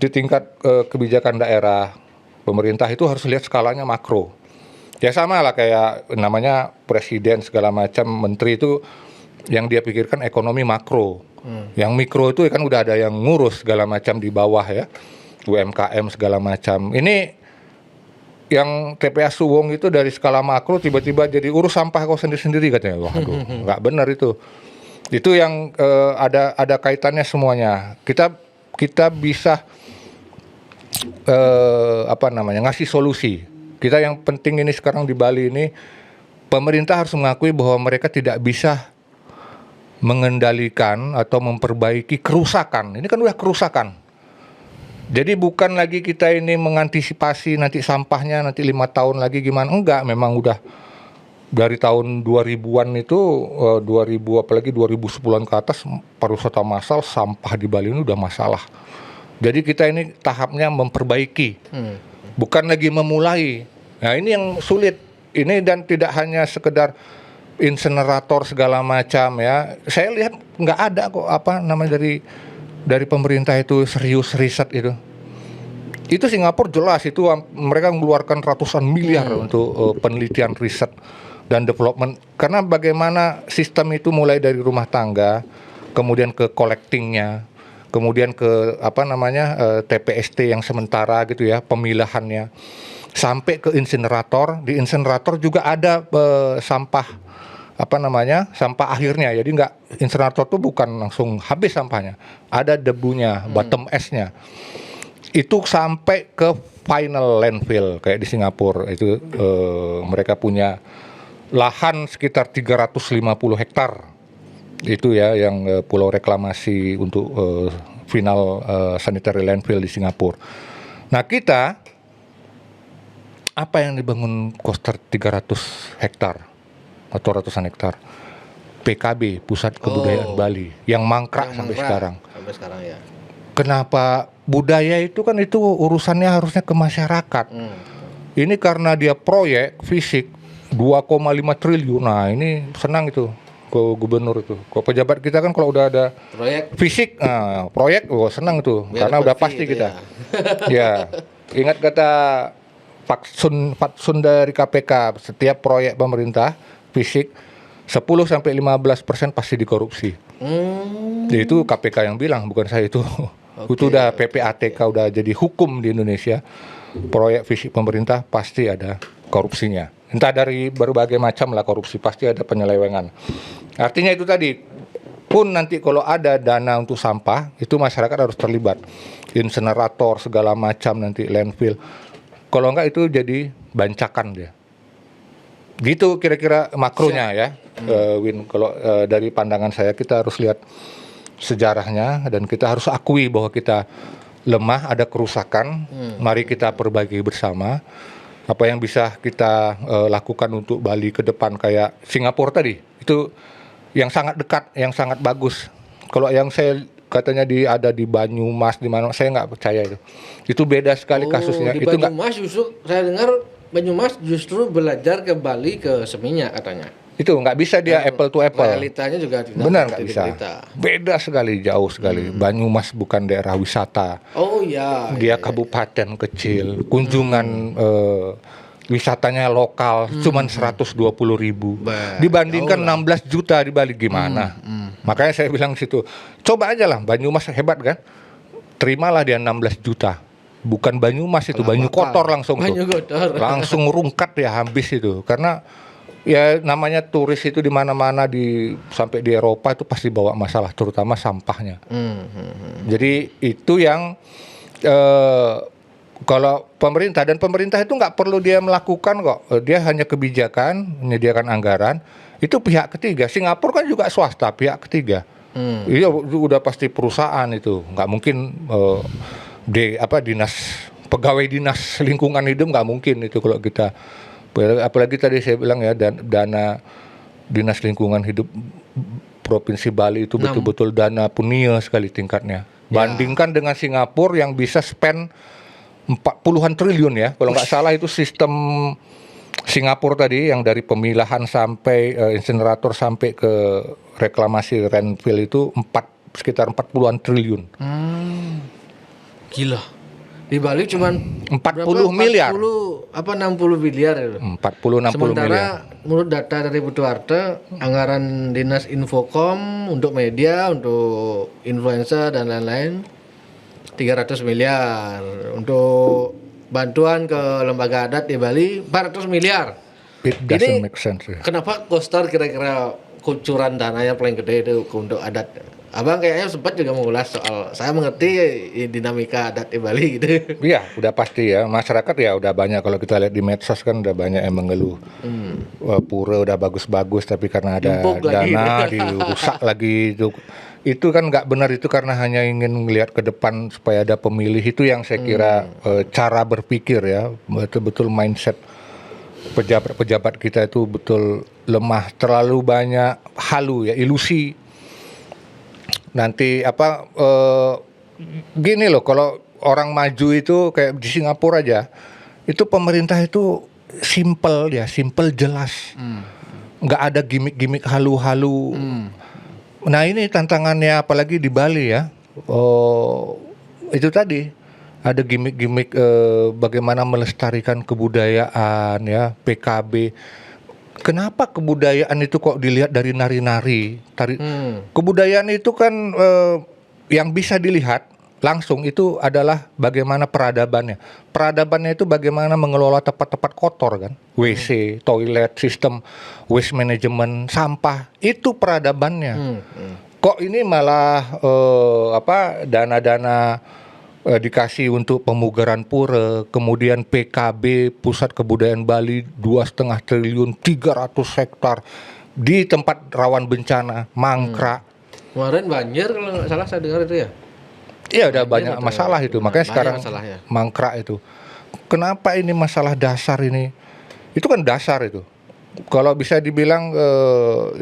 di tingkat kebijakan daerah, pemerintah itu harus lihat skalanya makro. Ya sama lah kayak namanya presiden segala macam, menteri itu yang dia pikirkan ekonomi makro. Yang mikro itu kan udah ada yang ngurus segala macam di bawah ya, UMKM segala macam. Ini yang TPA Suwung itu dari skala makro tiba-tiba jadi urus sampah kau sendiri-sendiri katanya. Waduh, nggak benar itu. Itu yang ada kaitannya semuanya. Kita bisa ngasih solusi. Kita yang penting ini sekarang di Bali ini, pemerintah harus mengakui bahwa mereka tidak bisa mengendalikan atau memperbaiki kerusakan. Ini kan udah kerusakan. Jadi bukan lagi kita ini mengantisipasi nanti sampahnya nanti 5 tahun lagi gimana, enggak, memang udah dari tahun 2000-an itu 2000 apalagi 2010-an ke atas pariwisata massal sampah di Bali ini udah masalah. Jadi kita ini tahapnya memperbaiki, bukan lagi memulai. Nah ini yang sulit. Ini dan tidak hanya sekedar insenerator segala macam ya. Saya lihat nggak ada kok dari pemerintah itu serius riset itu. Itu Singapura jelas itu mereka mengeluarkan ratusan miliar untuk penelitian riset dan development. Karena bagaimana sistem itu mulai dari rumah tangga, kemudian ke collectingnya, kemudian ke TPST yang sementara gitu ya, pemilahannya, sampai ke insinerator. Di insinerator juga ada sampah sampah akhirnya. Jadi nggak, insinerator tuh bukan langsung habis sampahnya, ada debunya, bottom S-nya. Itu sampai ke final landfill kayak di Singapura itu mereka punya lahan sekitar 350 hektar. Itu ya yang pulau reklamasi untuk final sanitary landfill di Singapura. Nah kita apa yang dibangun Koster 300 hektar atau ratusan hektar? PKB, Pusat Kebudayaan Bali, yang mangkrak sampai sekarang. Sampai sekarang ya. Kenapa budaya itu kan itu urusannya harusnya ke masyarakat. Ini karena dia proyek fisik 2,5 triliun. Nah ini senang itu ke gubernur itu. Ke pejabat kita kan kalau udah ada Proyek fisik, proyek, senang itu. Karena udah pasti kita. Ya, ingat kata Pak Sun dari KPK, setiap proyek pemerintah fisik 10-15% pasti dikorupsi. Jadi itu KPK yang bilang, bukan saya itu. Itu udah PPATK udah jadi hukum di Indonesia. Proyek fisik pemerintah pasti ada korupsinya. Entah dari berbagai macam lah korupsi, pasti ada penyelewengan. Artinya itu tadi, pun nanti kalau ada dana untuk sampah, itu masyarakat harus terlibat. Insenerator segala macam nanti landfill. Kalau enggak itu jadi bancakan dia. Gitu kira-kira makronya ya. Win, kalau dari pandangan saya kita harus lihat sejarahnya dan kita harus akui bahwa kita lemah, ada kerusakan. Mari kita perbaiki bersama. Apa yang bisa kita lakukan untuk Bali ke depan kayak Singapura tadi. Itu yang sangat dekat, yang sangat bagus. Kalau yang saya katanya ada di Banyumas di mana, saya nggak percaya itu. Itu beda sekali kasusnya. Di Itu Banyumas justru saya dengar Banyumas justru belajar ke Bali ke Seminyak katanya. Itu nggak bisa dia apple to apple. Realitanya juga tidak. Benar nggak bisa. Beda sekali, jauh sekali. Banyumas bukan daerah wisata. Oh ya. Dia kabupaten kecil. Kunjungan wisatanya lokal cuman 120.000. Dibandingkan 16 juta di Bali gimana? Makanya saya bilang situ, coba aja lah, Banyumas hebat kan? Terimalah dia 16 juta. Bukan Banyumas itu, Banyu Kotor langsung tuh. Langsung rungkat ya habis itu. Karena ya namanya turis itu di mana-mana sampai di Eropa itu pasti bawa masalah, terutama sampahnya. Jadi itu yang kalau pemerintah itu nggak perlu dia melakukan kok, dia hanya kebijakan, menyediakan anggaran. Itu pihak ketiga. Singapura kan juga swasta, pihak ketiga. Iya udah pasti perusahaan itu, nggak mungkin pegawai dinas lingkungan hidup nggak mungkin itu kalau kita. Apalagi tadi saya bilang ya dana dinas lingkungan hidup provinsi Bali itu betul-betul dana punia sekali tingkatnya. Bandingkan dengan Singapura yang bisa spend 40-an triliun ya. Kalau nggak salah itu sistem Singapura tadi yang dari pemilahan sampai insinerator sampai ke reklamasi landfill itu sekitar 40-an triliun. Gila. Di Bali cuman 40 miliar. 60 miliar itu. 40-60 Sementara miliar. menurut data dari Butuarte, anggaran Dinas Infocom untuk media, untuk influencer dan lain-lain 300 miliar. Untuk bantuan ke lembaga adat di Bali 400 miliar. It doesn't make sense. Ya. Kenapa Koster kira-kira kucuran dananya paling gede itu untuk adat? Abang kayaknya sempat juga mengulas soal, saya mengerti dinamika adat di Bali gitu. Iya, udah pasti ya. Masyarakat ya udah banyak, kalau kita lihat di medsos kan udah banyak yang mengeluh. Pura udah bagus-bagus tapi karena ada dana dirusak lagi itu. itu kan nggak benar, itu karena hanya ingin melihat ke depan supaya ada pemilih. Itu yang saya kira cara berpikir ya, betul-betul mindset pejabat-pejabat kita itu betul lemah, terlalu banyak halu ya, ilusi. Nanti gini loh, kalau orang maju itu kayak di Singapura aja, itu pemerintah itu simple jelas, nggak ada gimmick-gimmick halu-halu. Nah ini tantangannya apalagi di Bali ya, itu tadi ada gimmick-gimmick bagaimana melestarikan kebudayaan ya, PKB. Kenapa kebudayaan itu kok dilihat dari nari-nari? Kebudayaan itu kan yang bisa dilihat langsung itu adalah bagaimana peradabannya. Peradabannya itu bagaimana mengelola tempat-tempat kotor kan, WC, toilet, sistem waste management, sampah, itu peradabannya. Kok ini malah dana-dana dikasih untuk pemugaran pura, kemudian PKB Pusat Kebudayaan Bali 2,5 triliun, 300 hektar di tempat rawan bencana, mangkrak. Kemarin banjir kalau nggak salah saya dengar itu ya. Iya, udah banyak masalah itu, makanya sekarang mangkrak itu. Kenapa ini masalah dasar ini? Itu kan dasar itu. Kalau bisa dibilang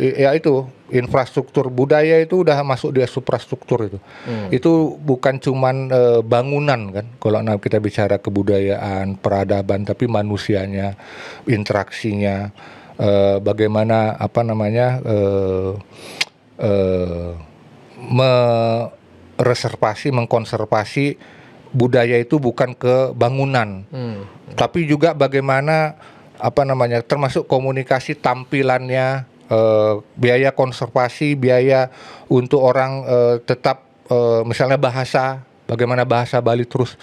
ya itu infrastruktur budaya itu udah masuk di suprastruktur itu. Itu bukan cuman bangunan kan. Kalau kita bicara kebudayaan, peradaban, tapi manusianya, interaksinya, bagaimana mengkonservasi budaya itu bukan ke bangunan, tapi juga bagaimana termasuk komunikasi tampilannya, biaya konservasi, biaya untuk orang tetap misalnya bahasa, bagaimana bahasa Bali terus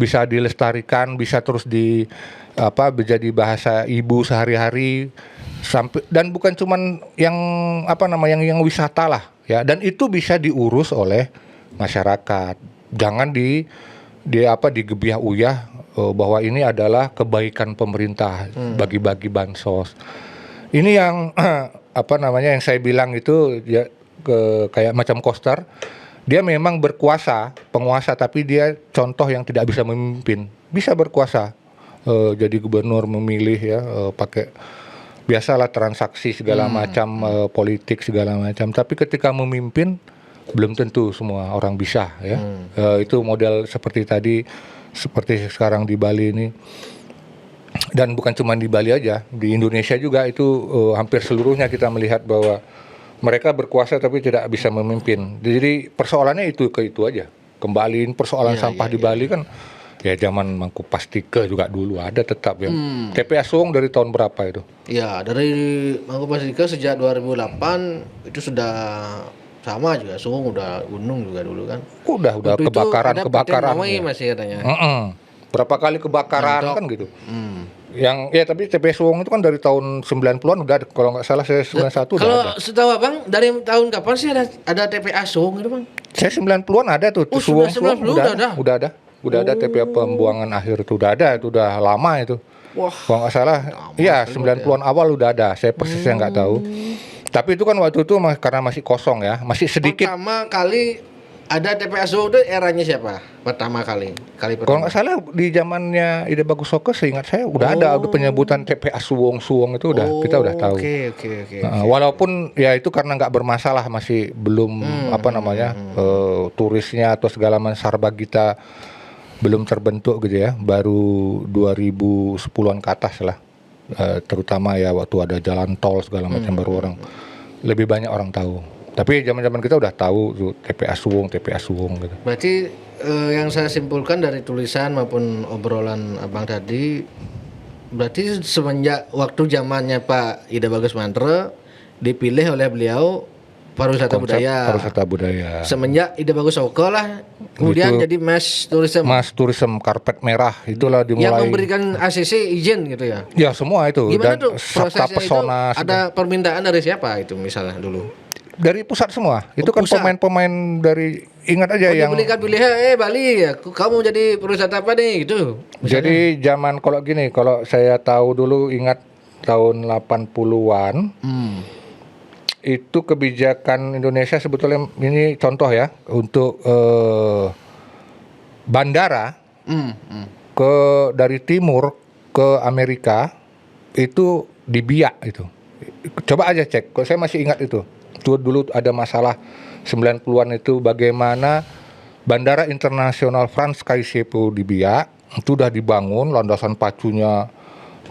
bisa dilestarikan, bisa terus menjadi bahasa ibu sehari-hari, sampai dan bukan cuman yang yang wisata lah ya, dan itu bisa diurus oleh masyarakat. Jangan digebiah uyah bahwa ini adalah kebaikan pemerintah, bagi-bagi bansos. Ini yang yang saya bilang itu ya, kayak macam Koster. Dia memang penguasa, tapi dia contoh yang tidak bisa memimpin. Bisa berkuasa, jadi gubernur, memilih ya, pakai biasalah transaksi segala macam, politik segala macam. Tapi ketika memimpin belum tentu semua orang bisa ya. Itu model seperti tadi, seperti sekarang di Bali ini. Dan bukan cuma di Bali aja, di Indonesia juga itu hampir seluruhnya kita melihat bahwa mereka berkuasa tapi tidak bisa memimpin. Jadi persoalannya itu aja. Kembaliin persoalan sampah di Bali kan ya zaman Mangku Pastike juga dulu ada tetap ya. TPA Suwung dari tahun berapa itu? Ya, dari Mangku Pastike sejak 2008 itu sudah sama juga, Suwung udah gunung juga dulu kan. Udah kebakaran. Ya. Masih katanya. Berapa kali kebakaran kan gitu. Yang ya tapi TPS Suwung itu kan dari tahun 90-an udah, kalau nggak salah saya 91 udah ada. Kalau setahu Abang dari tahun kapan sih ada TPA Suwung itu Bang? Saya 90-an ada tuh. Suwung udah ada TPA pembuangan akhir itu udah ada, itu udah lama itu. Wah. Kalau nggak salah, iya 90-an awal udah ada. Saya persisnya nggak tahu. Tapi itu kan waktu itu karena masih kosong ya, masih sedikit. Pertama kali ada TPA Suwung itu eranya siapa? Pertama kali pertama. Kalau nggak salah di zamannya Ide Bagus Soke, seingat saya udah ada penyebutan TPA Suwung itu udah kita udah tahu. Oke. Walaupun ya itu karena nggak bermasalah, masih belum turisnya atau segala macam Sarbagita belum terbentuk gitu ya, baru 2010-an ke atas lah. Terutama ya waktu ada jalan tol segala macam baru lebih banyak orang tahu. Tapi zaman-zaman kita udah tahu tuh TPA Suwung gitu. Berarti yang saya simpulkan dari tulisan maupun obrolan Abang tadi, berarti semenjak waktu zamannya Pak Ida Bagus Mantre dipilih oleh beliau pariwisata budaya. Semenjak Ide Bagus Oko lah, kemudian jadi mass tourism karpet merah itulah dimulai. Yang memberikan ACC izin gitu ya? Ya semua itu. Gimana dan tuh prosesnya pesona, itu? Ada permintaan dari siapa itu misalnya dulu? Dari pusat semua. Itu kan pemain-pemain dari, ingat aja yang dibelikan Bali ya, kamu jadi pariwisata apa nih gitu. Misalnya. Jadi zaman kalau saya tahu dulu, ingat tahun 80-an. itu kebijakan Indonesia sebetulnya ini contoh ya untuk bandara dari timur ke Amerika itu dibiak itu. Coba aja cek. Kalau saya masih ingat itu. Tuh dulu ada masalah 90-an itu bagaimana Bandara Internasional Frans Kaisiepo dibiak. Itu udah dibangun, landasan pacunya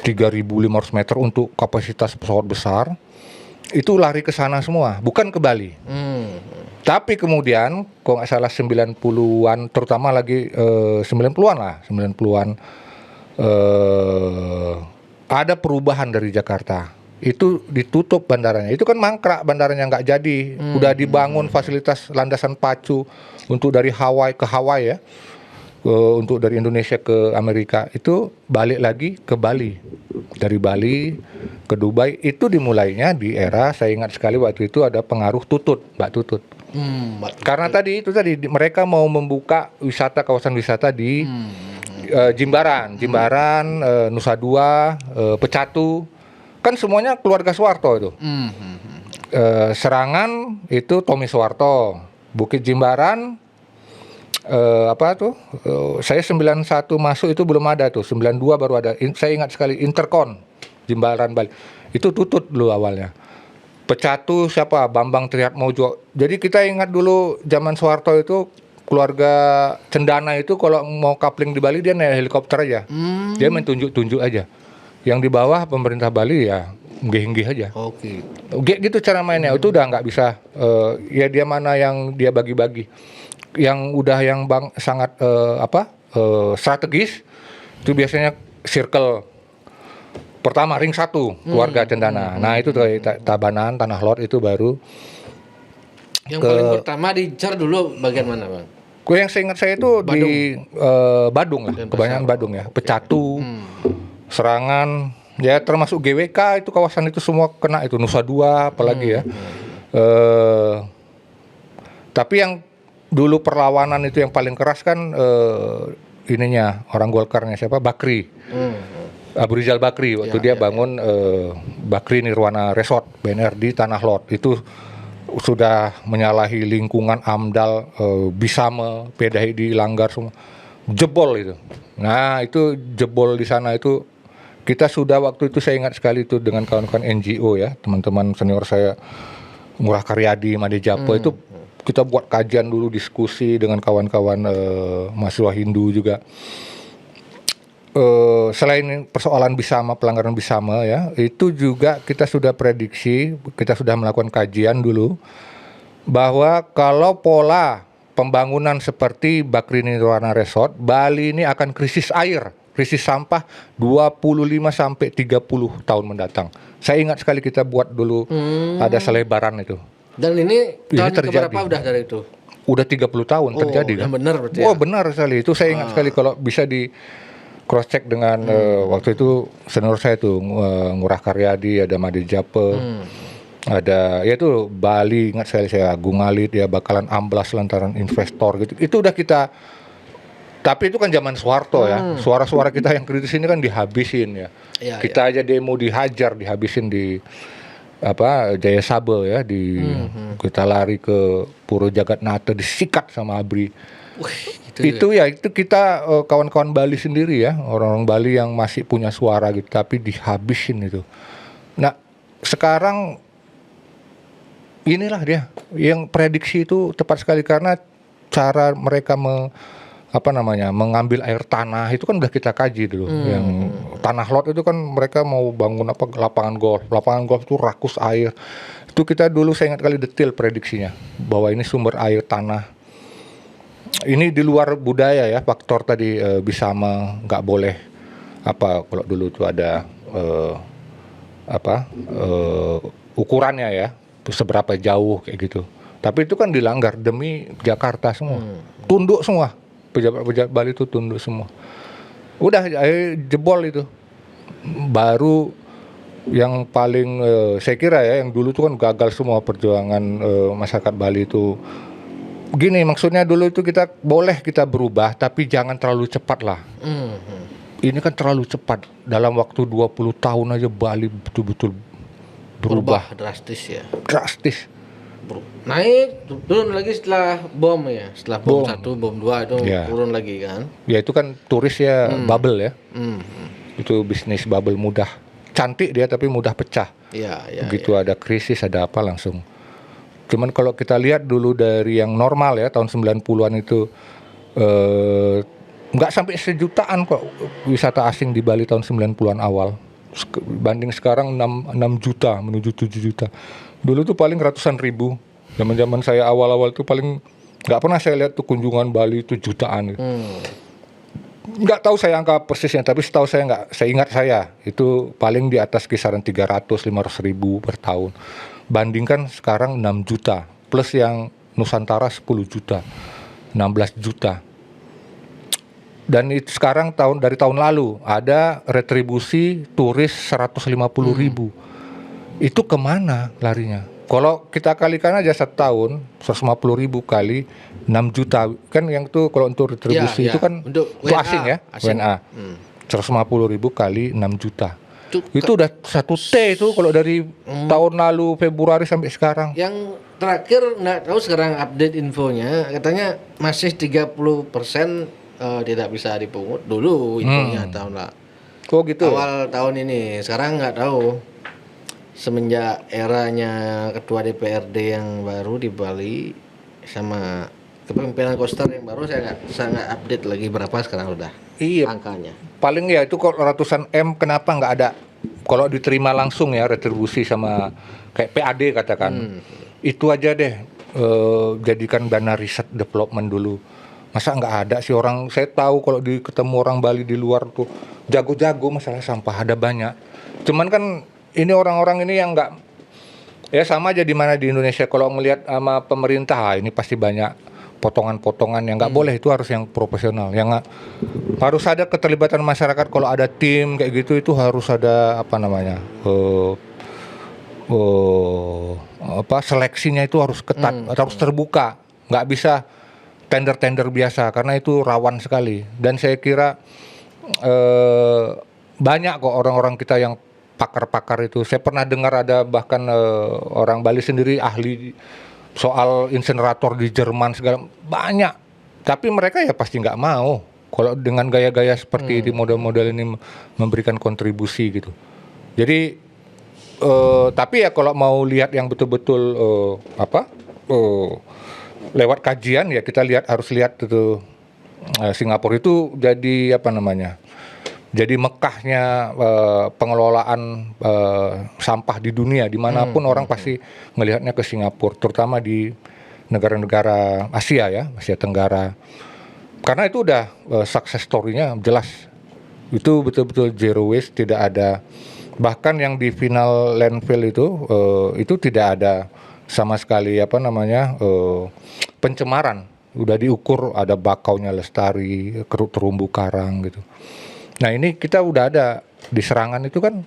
3.500 meter untuk kapasitas pesawat besar. Itu lari ke sana semua, bukan ke Bali. Tapi kemudian, kalau nggak salah 90-an, terutama lagi 90-an lah, 90-an, ada perubahan dari Jakarta. Itu ditutup bandaranya. Itu kan mangkrak bandaranya, nggak jadi. Udah dibangun fasilitas landasan pacu untuk dari Hawaii ke Hawaii ya. Untuk dari Indonesia ke Amerika itu balik lagi ke Bali. Dari Bali ke Dubai itu dimulainya di era, saya ingat sekali waktu itu ada pengaruh Mbak Tutut. Karena tadi mereka mau membuka kawasan wisata di Jimbaran, Nusa Dua, Pecatu, kan semuanya keluarga Soeharto itu. Serangan itu Tommy Soeharto, Bukit Jimbaran saya 91 masuk itu belum ada tuh, 92 baru ada. Saya ingat sekali Intercon Jimbaran Bali. Itu Tutut dulu awalnya. Pecatu siapa? Bambang Triatmojo. Jadi kita ingat dulu zaman Soeharto itu keluarga Cendana itu kalau mau kapling di Bali dia naik helikopter aja. Dia main tunjuk-tunjuk aja. Yang di bawah pemerintah Bali ya nggih-nggih aja. Oke. Gitu cara mainnya. Itu udah nggak bisa ya dia mana yang dia bagi-bagi. Yang udah yang sangat strategis itu biasanya circle pertama ring 1 keluarga Cendana. Nah itu Tabanan, Tanah Lot itu baru. Yang paling pertama diincar dulu bagian mana bang? Yang saya ingat saya itu Badung. Di Badung lah, kebanyakan Badung ya. Pecatu, Serangan, ya termasuk GWK itu kawasan itu semua kena itu, Nusa Dua apalagi ya. Tapi yang dulu perlawanan itu yang paling keras kan ininya orang Golkarnya siapa? Bakri. Abu Rizal Bakri waktu dia bangun Bakri Nirwana Resort BNR di Tanah Lot. Itu sudah menyalahi lingkungan AMDAL, Bisame, PDI dilanggar semua. Jebol itu. Nah, itu jebol di sana itu kita sudah waktu itu saya ingat sekali itu dengan kawan-kawan NGO ya, teman-teman senior saya Ngurah Karyadi, Made Japo itu kita buat kajian dulu, diskusi dengan kawan-kawan mahasiswa Hindu juga. Selain persoalan Bisama, pelanggaran Bisama ya, itu juga kita sudah prediksi, kita sudah melakukan kajian dulu bahwa kalau pola pembangunan seperti Bakri Nirwana Resort, Bali ini akan krisis air, krisis sampah 25 sampai 30 tahun mendatang. Saya ingat sekali kita buat dulu ada selebaran itu. Dan ini tahun terjadi. keberapa udah dari itu? Udah 30 tahun terjadi kan? Benar berarti ya? Benar sekali. Itu saya ingat sekali kalau bisa di cross check dengan waktu itu senior saya tuh Ngurah Karyadi, ada Made Jape, ada ya itu Bali, ingat sekali saya Agung Alit ya bakalan amblas lantaran investor gitu. Itu udah kita, tapi itu kan zaman Soeharto ya. Suara-suara kita yang kritis ini kan dihabisin ya. Kita aja demo dihajar, dihabisin di Jaya Sabe ya, kita lari ke Puro Jagatnata disikat sama ABRI. Itu kita kawan-kawan Bali sendiri ya, orang-orang Bali yang masih punya suara gitu, tapi dihabisin itu. Nah sekarang inilah dia yang prediksi itu tepat sekali karena cara mereka mengambil air tanah itu kan udah kita kaji dulu. Yang Tanah Lot itu kan mereka mau bangun lapangan golf itu rakus air. Itu kita dulu saya ingat kali detail prediksinya bahwa ini sumber air tanah. Ini di luar budaya ya, faktor tadi Bisama nggak boleh kalau dulu tuh ada ukurannya ya, seberapa jauh kayak gitu. Tapi itu kan dilanggar demi Jakarta semua. Tunduk semua. Pejabat-pejabat Bali itu tunduk semua. Udah jebol itu. Baru yang paling saya kira ya, yang dulu itu kan gagal semua perjuangan masyarakat Bali itu. Gini maksudnya dulu itu kita berubah tapi jangan terlalu cepat lah. Ini kan terlalu cepat. Dalam waktu 20 tahun aja Bali betul-betul berubah drastis ya. Drastis. Naik turun lagi setelah bom ya, setelah bom 1, bom 2 itu turun lagi kan. Ya itu kan turis ya, bubble ya. Itu bisnis bubble mudah. Cantik dia tapi mudah pecah. Iya. Begitu ada krisis ada apa langsung. Cuman kalau kita lihat dulu dari yang normal ya tahun 90-an itu nggak sampai sejutaan kok wisata asing di Bali tahun 90-an awal. Banding sekarang 6 juta menuju 7 juta. Dulu tuh paling ratusan ribu. Zaman saya awal-awal tuh paling nggak pernah saya lihat tuh kunjungan Bali itu jutaan. Gitu. Nggak tahu saya angka persisnya, tapi setahu saya ingat saya itu paling di atas kisaran 300-500 ribu per tahun. Bandingkan sekarang 6 juta plus yang Nusantara 10 juta, 16 juta. Dan itu sekarang dari tahun lalu ada retribusi turis 150 ribu. Itu kemana larinya? Kalau kita kalikan aja 1 tahun 150 ribu kali 6 juta kan yang itu kalau untuk retribusi itu kan untuk asing ya, WNA. 150 ribu kali 6 juta. Itu udah 1 T itu kalau dari tahun lalu Februari sampai sekarang. Yang terakhir nggak tahu sekarang update infonya katanya masih 30% tidak bisa dipungut dulu infonya tahun lah. Oh gitu. Awal tahun ini. Sekarang nggak tahu. Semenjak eranya ketua DPRD yang baru di Bali sama kepemimpinan Koster yang baru saya nggak update lagi berapa sekarang udah angkanya. Paling ya itu kalau ratusan M kenapa nggak ada kalau diterima langsung ya retribusi sama kayak PAD katakan itu aja deh jadikan dana riset development dulu. Masa nggak ada sih orang, saya tahu kalau ketemu orang Bali di luar tuh jago-jago masalah sampah ada banyak. Cuman kan ini orang-orang ini yang nggak, ya sama aja di mana di Indonesia kalau ngelihat sama pemerintah ini pasti banyak potongan-potongan yang nggak boleh, itu harus yang profesional, yang harus ada keterlibatan masyarakat. Kalau ada tim kayak gitu itu harus ada apa namanya seleksinya itu harus ketat, harus terbuka, nggak bisa tender-tender biasa karena itu rawan sekali. Dan saya kira banyak kok orang-orang kita yang pakar-pakar itu. Saya pernah dengar ada bahkan orang Bali sendiri ahli soal insenerator di Jerman segala banyak. Tapi mereka ya pasti nggak mau kalau dengan gaya-gaya seperti di model-model ini memberikan kontribusi gitu. Jadi tapi ya kalau mau lihat yang betul-betul lewat kajian ya kita harus lihat itu Singapura itu jadi apa namanya? Jadi Mekahnya pengelolaan sampah di dunia, dimanapun orang pasti melihatnya ke Singapura, terutama di negara-negara Asia ya, Asia Tenggara. Karena itu udah success story-nya jelas. Itu betul-betul zero waste, tidak ada. Bahkan yang di final landfill itu tidak ada sama sekali apa namanya pencemaran. Udah diukur ada bakaunya lestari, terumbu karang gitu. Nah ini kita udah ada di Serangan itu kan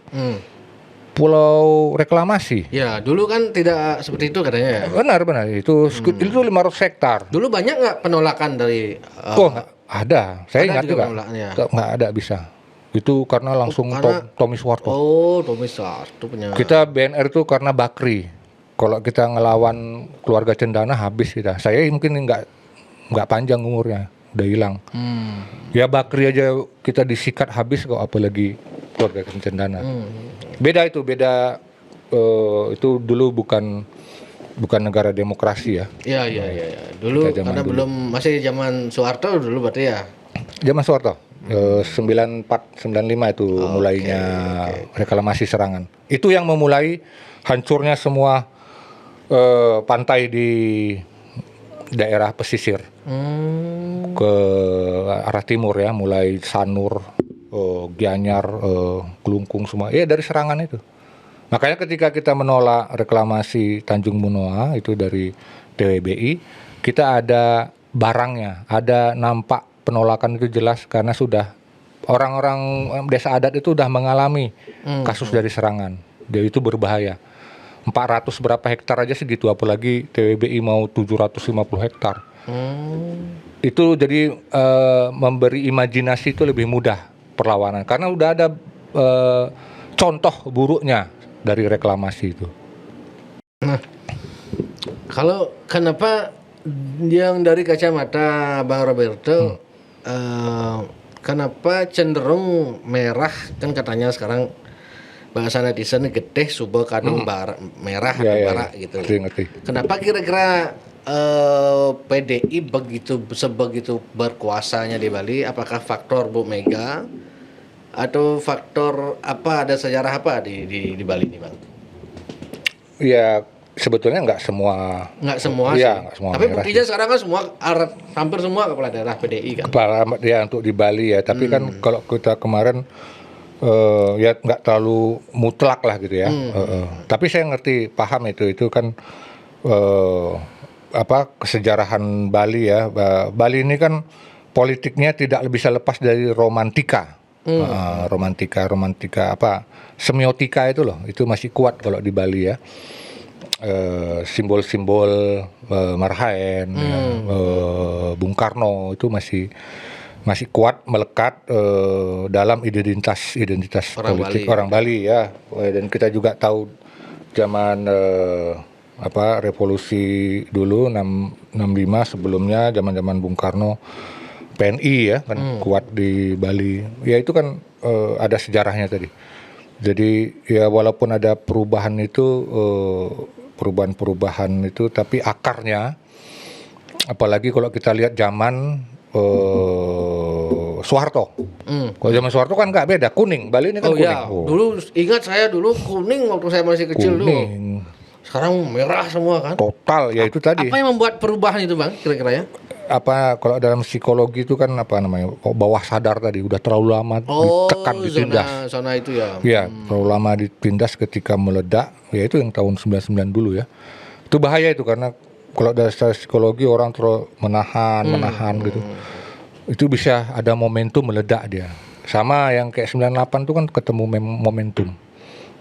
pulau reklamasi. Ya dulu kan tidak seperti itu katanya ya. Benar itu 500 hektar. Dulu banyak nggak penolakan dari? Ada. Saya ingat juga. Nggak ada bisa. Itu karena langsung Tommy Soeharto. Oh Tommy Soeharto punya. Kita BNR itu karena Bakri. Kalau kita ngelawan keluarga Cendana habis kita. Saya mungkin nggak panjang umurnya. Udah hilang. Ya Bakri aja kita disikat habis kok, apalagi keluarga Cendana. Beda itu dulu bukan negara demokrasi ya. Iya. Dulu karena belum masih zaman Soeharto dulu berarti ya. Zaman Soeharto. 94 95 itu mulainya reklamasi Serangan. Itu yang memulai hancurnya semua pantai di daerah pesisir ke arah timur ya, mulai Sanur, Gianyar, Kelungkung semua ya dari Serangan itu. Makanya ketika kita menolak reklamasi Tanjung Munoa itu dari TWBI, kita ada barangnya, ada nampak penolakan itu jelas karena sudah orang-orang desa adat itu sudah mengalami kasus dari Serangan. Jadi itu berbahaya. 400 berapa hektar aja segitu, apalagi TWBI mau 750 hektar. Itu jadi memberi imajinasi itu lebih mudah perlawanan karena udah ada contoh buruknya dari reklamasi itu. Nah, kalau kenapa yang dari kacamata Bang Roberto, kenapa cenderung merah, kan katanya sekarang bahasa netizen getih subuh kadung merah Ya, atau ya, barak ya. gitu. Ngerti. Kenapa kira-kira PDI sebegitu berkuasanya di Bali? Apakah faktor Bu Mega atau faktor apa? Ada sejarah apa di Bali ini, Bang? Ya sebetulnya nggak semua. Nggak semua Iya, sih. nggak semua Tapi merah buktinya sih. sekarang kan hampir semua kepala daerah PDI kan. Kepala ya untuk di Bali ya. Tapi kan kalau kita kemarin ya nggak terlalu mutlak lah gitu ya. Tapi saya ngerti, paham itu kan kesejarahan Bali ya. Bali ini kan politiknya tidak bisa lepas dari romantika. Romantika semiotika itu loh, itu masih kuat kalau di Bali ya. Simbol-simbol Marhaen, ya, Bung Karno itu masih kuat melekat dalam identitas Orang politik Bali. orang Bali ya. Dan kita juga tahu zaman revolusi dulu 65 sebelumnya zaman Bung Karno, PNI ya kan kuat di Bali. Ya itu kan ada sejarahnya tadi. Jadi ya walaupun ada perubahan itu tapi akarnya, apalagi kalau kita lihat zaman Soeharto. Kalau zaman Soeharto kan nggak beda, kuning. Bali ini kan kuning. Iya, dulu ingat saya dulu kuning waktu saya masih kecil dulu. Kuning. Sekarang merah semua kan. Total ya itu tadi. Apa yang membuat perubahan itu, Bang? Kira-kira ya? Kalau dalam psikologi itu kan bawah sadar tadi udah terlalu lama ditekan, ditindas. Zona itu ya. Ya, terlalu lama ditindas ketika meledak, ya itu yang tahun 99 dulu ya. Itu bahaya itu karena kalau dari psikologi orang terus menahan gitu. Itu bisa ada momentum meledak dia. Sama yang kayak 98 itu kan ketemu momentum.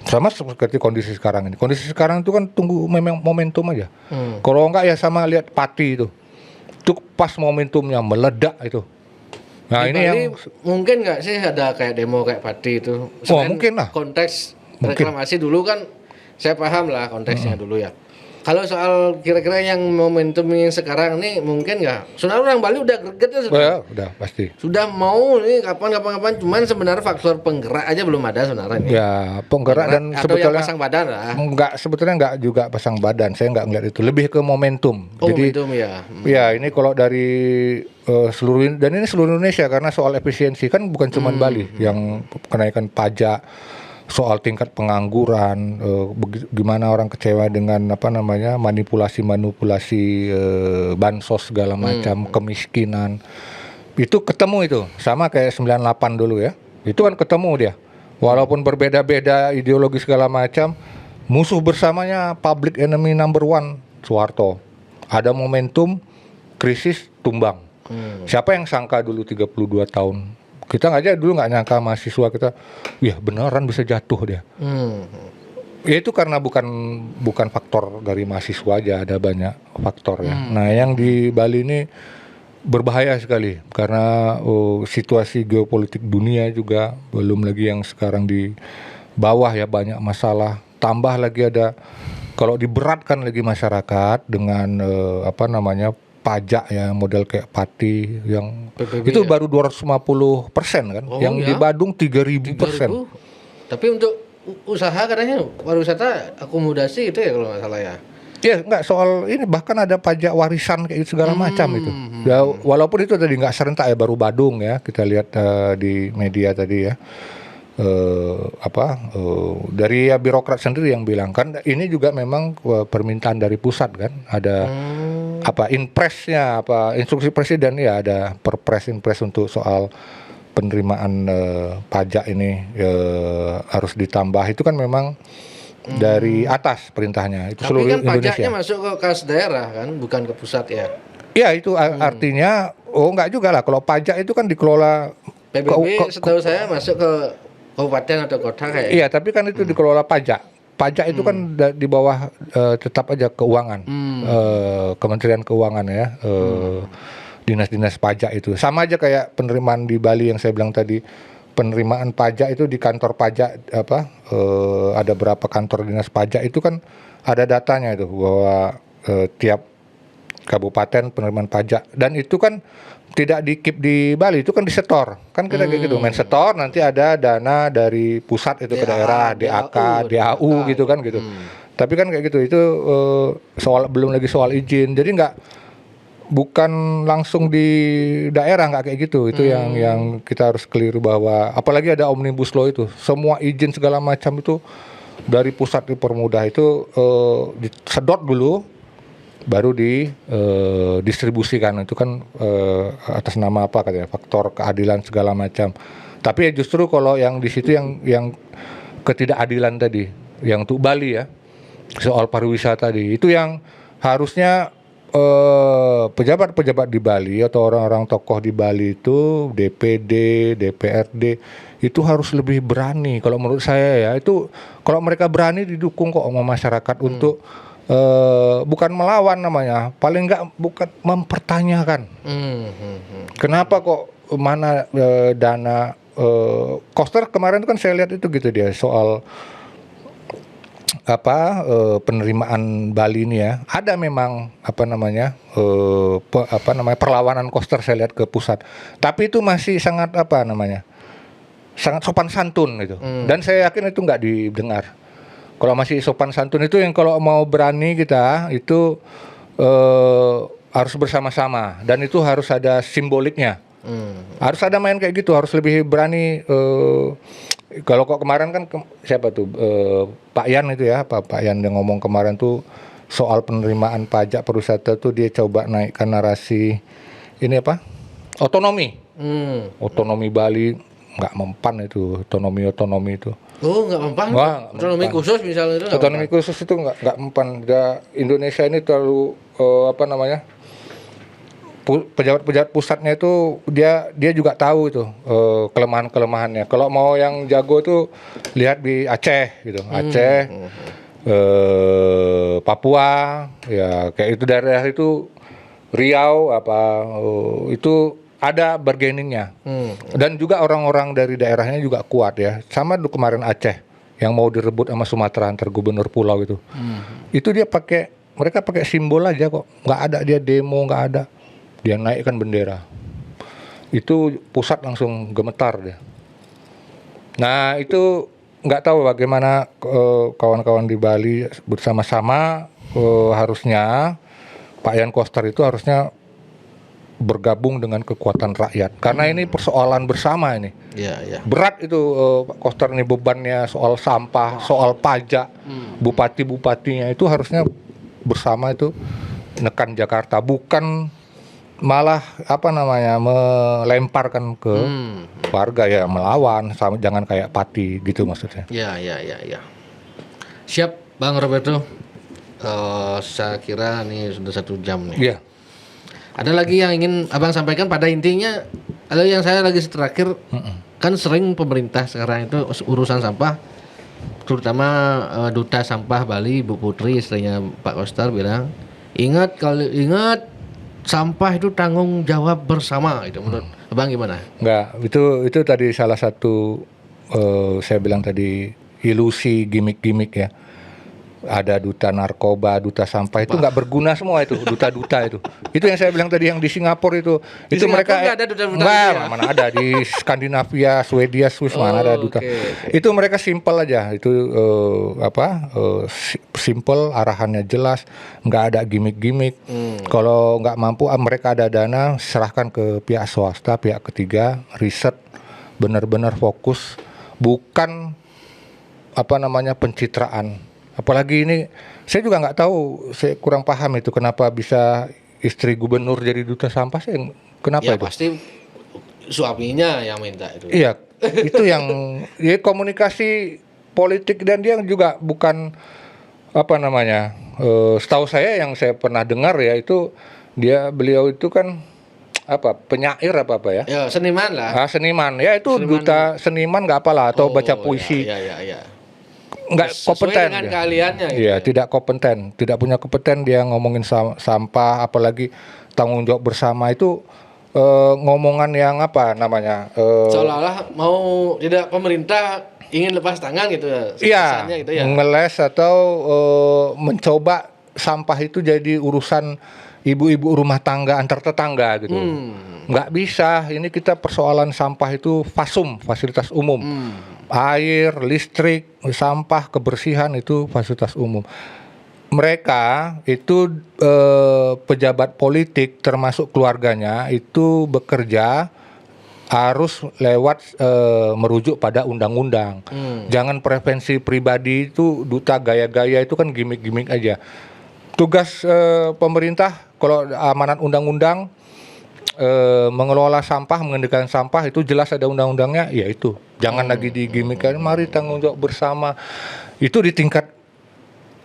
Sama seperti kondisi sekarang ini. Kondisi sekarang itu kan tunggu momentum aja. Kalau enggak ya sama lihat Pati itu. Itu pas momentumnya meledak itu. Nah, Di ini Bali yang mungkin nggak sih ada kayak demo kayak Pati itu? mungkin lah. Konteks Mungkin. reklamasi dulu kan saya paham lah konteksnya dulu ya. Kalau soal kira-kira yang momentum yang sekarang nih mungkin nggak? Sebenarnya orang Bali udah greget ya sudah. Udah pasti. Sudah mau nih kapan, cuman sebenarnya faktor penggerak aja belum ada sebenarnya ini. Ya, penggerak dan atau sebetulnya yang pasang badan lah. sebetulnya enggak juga pasang badan. Saya enggak ngeliat itu. Lebih ke momentum. Oh, Jadi momentum ya. ya ini kalau dari seluruh Indonesia karena soal efisiensi kan bukan cuma Bali yang kenaikan pajak, soal tingkat pengangguran, gimana orang kecewa dengan manipulasi bansos segala macam, kemiskinan. Itu ketemu itu sama kayak 98 dulu ya. Itu kan ketemu dia. Walaupun berbeda-beda ideologi segala macam, musuh bersamanya public enemy number one Soeharto. Ada momentum krisis tumbang. Siapa yang sangka dulu 32 tahun? Kita dulu nggak nyangka mahasiswa kita, ya beneran bisa jatuh dia. Ya itu karena bukan faktor dari mahasiswa aja, ada banyak faktor ya. Nah yang di Bali ini berbahaya sekali karena situasi geopolitik dunia juga, belum lagi yang sekarang di bawah ya banyak masalah. Tambah lagi ada kalau diberatkan lagi masyarakat dengan pajak ya model kayak Pati yang PBB itu ya? baru 250% kan, yang di Badung 3.000%. Tapi untuk usaha katanya pariwisata akomodasi itu ya kalau nggak salah ya. Ya nggak soal ini, bahkan ada pajak warisan kayak segala macam itu. Ya walaupun itu tadi nggak serentak ya, baru Badung ya kita lihat di media tadi ya. Dari birokrat sendiri yang bilang kan ini juga memang permintaan dari pusat kan, ada inpresnya instruksi presiden ya, ada perpres untuk soal penerimaan pajak ini harus ditambah. Itu kan memang dari atas perintahnya itu. Tapi seluruh kan Indonesia. pajaknya masuk ke kas daerah kan, bukan ke pusat ya. Ya itu artinya enggak juga lah, kalau pajak itu kan dikelola PBB setahu saya masuk ke kabupaten atau kota kayak. Iya, tapi kan itu dikelola pajak. Pajak itu kan di bawah tetap aja keuangan, Kementerian Keuangan ya, dinas-dinas pajak itu. Sama aja kayak penerimaan di Bali yang saya bilang tadi, penerimaan pajak itu di kantor pajak ada berapa kantor dinas pajak itu kan ada datanya itu bahwa tiap kabupaten penerimaan pajak, dan itu kan tidak di keep di Bali, itu kan disetor kan, kita kayak gitu main setor, nanti ada dana dari pusat itu ke daerah, DAK, DAU gitu kan gitu. Tapi kan kayak gitu itu belum lagi soal izin, jadi bukan langsung di daerah, nggak kayak gitu. Itu yang kita harus keliru, bahwa apalagi ada omnibus law itu, semua izin segala macam itu dari pusat dipermudah, itu disedot dulu baru didistribusikan. Itu kan atas nama apa katanya, faktor keadilan segala macam. Tapi ya justru kalau yang di situ yang ketidakadilan tadi, yang untuk Bali ya, soal pariwisata tadi, itu yang harusnya pejabat-pejabat di Bali atau orang-orang tokoh di Bali itu, DPD, DPRD, itu harus lebih berani. Kalau menurut saya ya, itu kalau mereka berani didukung kok sama masyarakat untuk bukan melawan namanya, paling enggak bukan mempertanyakan. Kenapa kok mana dana Koster kemarin itu kan saya lihat itu gitu dia soal penerimaan Bali ini ya, ada memang perlawanan Koster saya lihat ke pusat, tapi itu masih sangat sangat sopan santun gitu. Dan saya yakin itu nggak didengar. Kalau masih sopan santun itu, yang kalau mau berani kita itu harus bersama-sama, dan itu harus ada simboliknya. Harus ada main kayak gitu, harus lebih berani. Kalau kok kemarin kan siapa tuh Pak Yan itu ya, Pak Yan yang ngomong kemarin tuh soal penerimaan pajak pariwisata tuh, dia coba naikkan narasi ini otonomi. Otonomi Bali nggak mempan itu, otonomi itu. Oh, nggak mempan? Otonomi khusus misalnya itu? Otonomi khusus itu nggak mempan. Indonesia ini terlalu pejabat-pejabat pusatnya itu dia juga tahu itu kelemahan-kelemahannya. Kalau mau yang jago tuh lihat di Aceh gitu, Aceh, Papua, ya kayak itu daerah itu, Riau itu ada bargainingnya. Dan juga orang-orang dari daerahnya juga kuat ya. Sama kemarin Aceh yang mau direbut sama Sumatera, antar gubernur pulau itu. Itu mereka pakai simbol aja kok, nggak ada dia demo, nggak ada. Dia naikkan bendera, itu pusat langsung gemetar dia. Nah itu nggak tahu bagaimana kawan-kawan di Bali bersama-sama, harusnya Pak Yan Koster itu harusnya bergabung dengan kekuatan rakyat, karena ini persoalan bersama ini. Berat itu Pak Koster ini bebannya, soal sampah, soal pajak, bupati-bupatinya itu harusnya bersama itu nekan Jakarta, bukan malah melemparkan ke warga ya, melawan, jangan kayak Pati gitu maksudnya. Ya. Siap Bang Roberto. Saya kira ini sudah 1 jam nih. Iya. Ada lagi yang ingin Abang sampaikan pada intinya? Ada yang saya lagi terakhir, kan sering pemerintah sekarang itu urusan sampah, terutama Duta Sampah Bali Bu Putri, istrinya Pak Koster, bilang ingat sampah itu tanggung jawab bersama. Itu menurut Abang gimana? Enggak, itu tadi salah satu saya bilang tadi, ilusi, gimmick ya. Ada duta narkoba, duta sampah, itu nggak berguna semua itu, duta-duta itu. Itu yang saya bilang tadi, yang di Singapura itu Singapura mereka ada duta-duta mana ada di Skandinavia, Swedia, Swiss mana ada duta. Okay. Itu mereka simpel aja, itu simpel, arahannya jelas, nggak ada gimmick-gimmick. Kalau nggak mampu, mereka ada dana, serahkan ke pihak swasta, pihak ketiga, riset, benar-benar fokus, bukan pencitraan. Apalagi ini, saya juga nggak tahu, saya kurang paham itu kenapa bisa istri gubernur jadi duta sampah. Kenapa ya, itu? Pasti suaminya yang minta itu. Iya, itu yang komunikasi politik, dan dia juga bukan setahu saya, yang saya pernah dengar ya, itu beliau itu kan penyair ya? Ya, seniman lah. Seniman ya, itu seniman. Duta seniman nggak apalah, atau baca puisi. Ya. Nggak kompeten dengan keahliannya gitu. Iya, tidak kompeten, tidak punya kompeten dia ngomongin sampah, apalagi tanggung jawab bersama itu. ngomongan yang apa namanya? Seolah-olah mau tidak pemerintah ingin lepas tangan gitu ya. Iya, Kesannya gitu ya. ngeles atau mencoba sampah itu jadi urusan ibu-ibu rumah tangga antar tetangga gitu. Nggak bisa, ini kita persoalan sampah itu fasilitas umum. Air, listrik, sampah, kebersihan itu fasilitas umum. Mereka itu pejabat politik termasuk keluarganya itu bekerja harus lewat merujuk pada undang-undang. Jangan preferensi pribadi itu duta gaya-gaya itu kan gimmick-gimmick aja. Tugas pemerintah kalau amanat undang-undang mengelola sampah, mengendalikan sampah itu jelas ada undang-undangnya, ya itu. Jangan lagi digimmickkan, mari tanggung jawab bersama. Itu di tingkat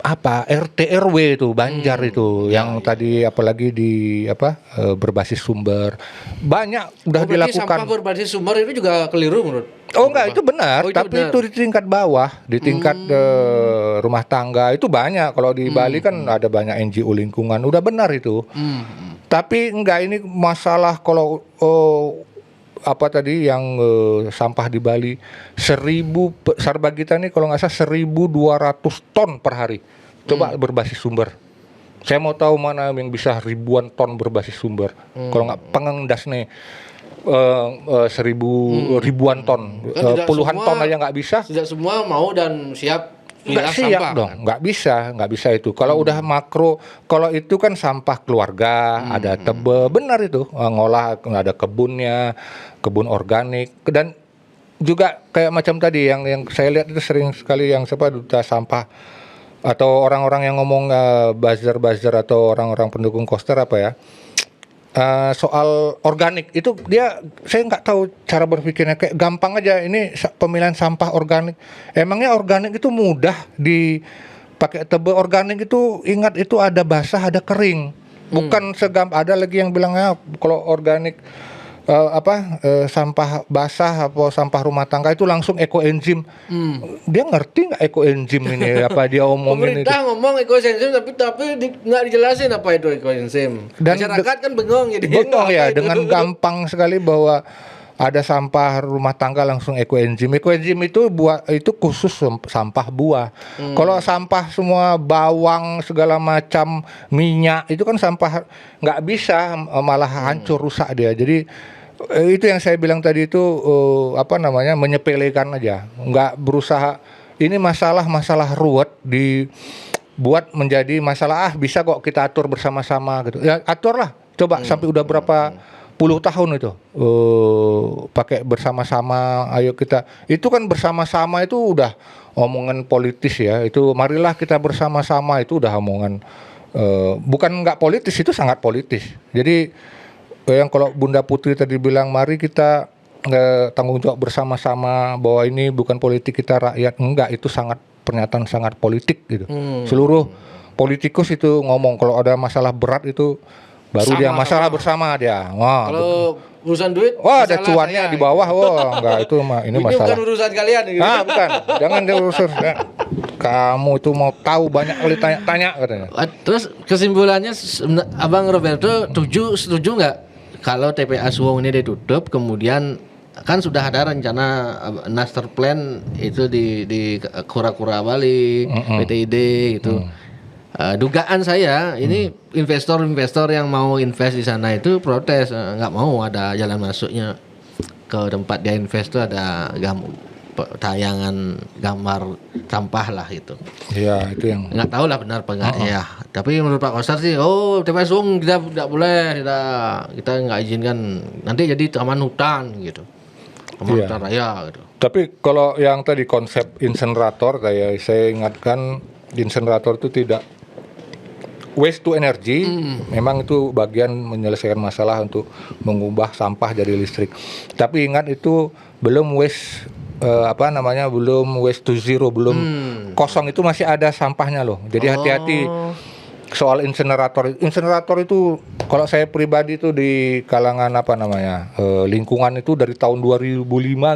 apa RT RW itu Banjar itu yang tadi apalagi di berbasis sumber banyak udah dilakukan. Sampah berbasis sumber itu juga keliru menurut. Oh enggak, itu benar, tapi itu di tingkat bawah, di tingkat rumah tangga itu banyak. Kalau di Bali kan ada banyak NGO lingkungan, udah benar itu. Tapi enggak, ini masalah kalau apa tadi yang sampah di Bali 1000 Sarbagita nih kalau nggak salah 1.200 ton per hari. Coba berbasis sumber. Saya mau tahu mana yang bisa ribuan ton berbasis sumber. Kalau nggak Pengendas nih ribuan ton, puluhan ton aja nggak bisa. Tidak semua mau dan siap. Nggak siap sampah, dong, kan? nggak bisa itu. Kalau udah makro, kalau itu kan sampah keluarga, ada tebe, benar itu ngolah, ada kebunnya, kebun organik, dan juga kayak macam tadi yang saya lihat itu sering sekali yang duta sampah atau orang-orang yang ngomong buzzer atau orang-orang pendukung Koster apa ya. Soal organik itu saya nggak tahu cara berpikirnya, kayak gampang aja ini pemilihan sampah organik. Emangnya organik itu mudah dipakai tebe? Organik itu ingat itu ada basah ada kering, bukan ada lagi yang bilangnya kalau organik sampah basah atau sampah rumah tangga itu langsung ekoenzim. Dia ngerti nggak ekoenzim ini apa dia omongin itu? Pemerintah ngomong ekoenzim tapi nggak dijelasin apa itu ekoenzim. Dan masyarakat kan bengong jadi. Bengong ya dengan gampang sekali bahwa ada sampah rumah tangga langsung ekoenzim. Ekoenzim itu khusus sampah buah. Kalau sampah semua bawang segala macam minyak itu kan sampah nggak bisa, malah hancur rusak dia. Jadi itu yang saya bilang tadi itu menyepelekan aja, nggak berusaha. Ini masalah ruwet dibuat menjadi masalah bisa kok kita atur bersama-sama gitu. Ya aturlah, coba sampai udah berapa puluh tahun itu pakai bersama-sama. Ayo kita, itu kan bersama-sama itu udah omongan politis ya. Itu marilah kita bersama-sama itu udah omongan bukan nggak politis, itu sangat politis. Jadi yang kalau Bunda Putri tadi bilang mari kita tanggung jawab bersama-sama bahwa ini bukan politik kita rakyat, enggak, itu pernyataan sangat politik gitu. Seluruh politikus itu ngomong kalau ada masalah berat itu baru dia masalah bersama dia. Wah, kalau urusan duit, ada cuannya di bawah. Wah, enggak, itu ini masalah. Bukan urusan kalian gitu. Bukan. Jangan diurus. Kamu itu mau tahu banyak kali tanya-tanya katanya. Terus kesimpulannya Abang Roberto setuju nggak kalau TPA Suwung ini ditutup, kemudian kan sudah ada rencana master plan itu di Kura-Kura Bali, PTID gitu. Dugaan saya ini investor-investor yang mau invest di sana itu protes, nggak mau ada jalan masuknya ke tempat dia invest itu ada tayangan gambar sampah lah itu. Iya, itu yang nggak tahu lah benar apa enggak ya. Tapi menurut Pak Koster sih, TPA Suwung kita tidak boleh, kita nggak izinkan, nanti jadi taman hutan gitu, taman hutan raya gitu. Tapi kalau yang tadi konsep insenerator, kayak saya ingatkan, insenerator itu tidak waste to energy, memang itu bagian menyelesaikan masalah untuk mengubah sampah jadi listrik. Tapi ingat itu belum waste belum waste to zero, belum kosong, itu masih ada sampahnya loh. Jadi hati-hati soal insenerator. Insenerator itu kalau saya pribadi itu di kalangan lingkungan itu dari tahun 2005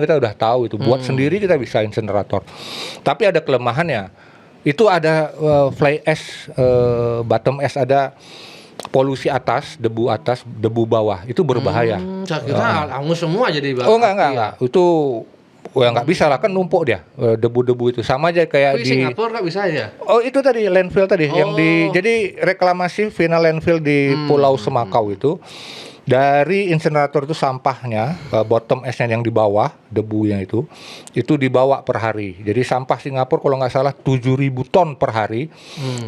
kita udah tahu itu buat sendiri kita bisa insenerator. Tapi ada kelemahannya. Itu ada fly ash, bottom ash, ada polusi atas, debu bawah itu berbahaya. Saya kira hangus semua jadi Oh enggak. Itu nggak bisa lah, kan numpuk dia debu-debu itu, sama aja kayak Tapi di Singapura nggak bisa ya? Oh itu tadi landfill tadi yang jadi reklamasi final landfill di Pulau Semakau itu, dari insinerator itu sampahnya bottom S-nya yang di bawah debunya itu dibawa per hari. Jadi sampah Singapura kalau nggak salah 7.000 ton per hari,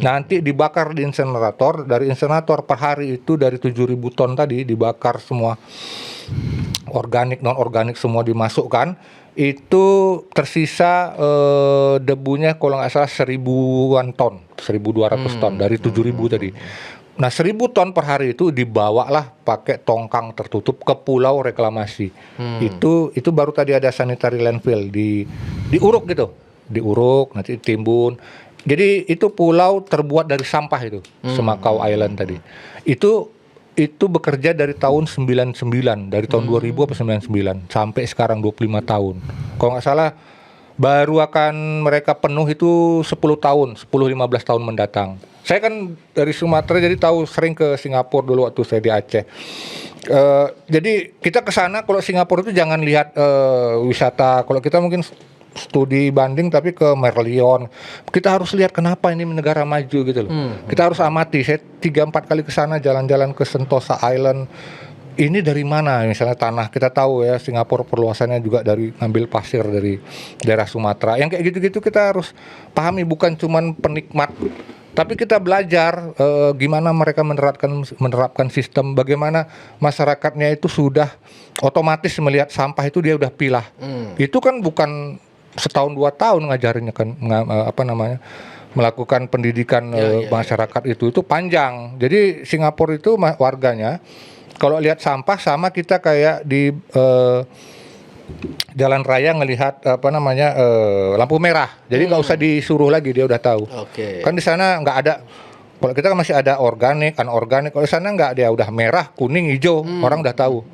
nanti dibakar di insinerator. Dari insinerator per hari itu dari 7.000 ton tadi dibakar semua, organik non organik semua dimasukkan. Itu tersisa debunya kalau nggak salah 1.000-an ton, 1.200 ton dari 7.000 tadi. Nah 1.000 ton per hari itu dibawalah pakai tongkang tertutup ke pulau reklamasi. Itu baru tadi ada sanitary landfill diuruk gitu, diuruk nanti timbun. Jadi itu pulau terbuat dari sampah itu, Semakau Island tadi. Itu bekerja dari tahun 99, dari tahun 2000 apa 99 sampai sekarang 25 tahun. Kalau nggak salah baru akan mereka penuh itu 10 tahun, 10-15 tahun mendatang. Saya kan dari Sumatera jadi tahu, sering ke Singapura dulu waktu saya di Aceh. Jadi kita ke sana, kalau Singapura itu jangan lihat wisata. Kalau kita mungkin studi banding tapi ke Merlion, kita harus lihat kenapa ini negara maju gitu loh. Kita harus amati. Saya 3-4 kali ke sana, jalan-jalan ke Sentosa Island. Ini dari mana misalnya tanah, kita tahu ya Singapura perluasannya juga dari ngambil pasir dari daerah Sumatera. Yang kayak gitu-gitu kita harus pahami, bukan cuman penikmat, tapi kita belajar gimana mereka menerapkan sistem, bagaimana masyarakatnya itu sudah otomatis melihat sampah itu dia udah pilah. Itu kan bukan setahun 2 tahun ngajarinnya kan, melakukan pendidikan masyarakat itu panjang. Jadi Singapura itu warganya kalau lihat sampah sama kita kayak di jalan raya ngelihat lampu merah. Jadi nggak usah disuruh lagi, dia udah tahu. Kan di sana nggak ada. Kalau kita kan masih ada organik, anorganik. Kalau di sana nggak, dia udah merah, kuning, hijau, orang udah tahu.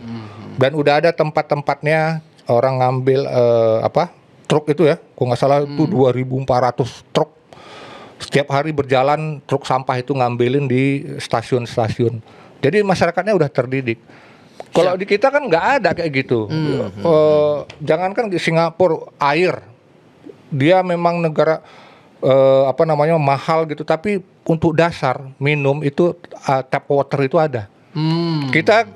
Dan udah ada tempat-tempatnya orang ngambil truk itu ya, kalau nggak salah itu 2.400 truk setiap hari berjalan, truk sampah itu ngambilin di stasiun-stasiun. Jadi masyarakatnya udah terdidik. Kalau di kita kan nggak ada kayak gitu. Jangankan di Singapura, air dia memang negara mahal gitu, tapi untuk dasar minum itu tap water itu ada. Kita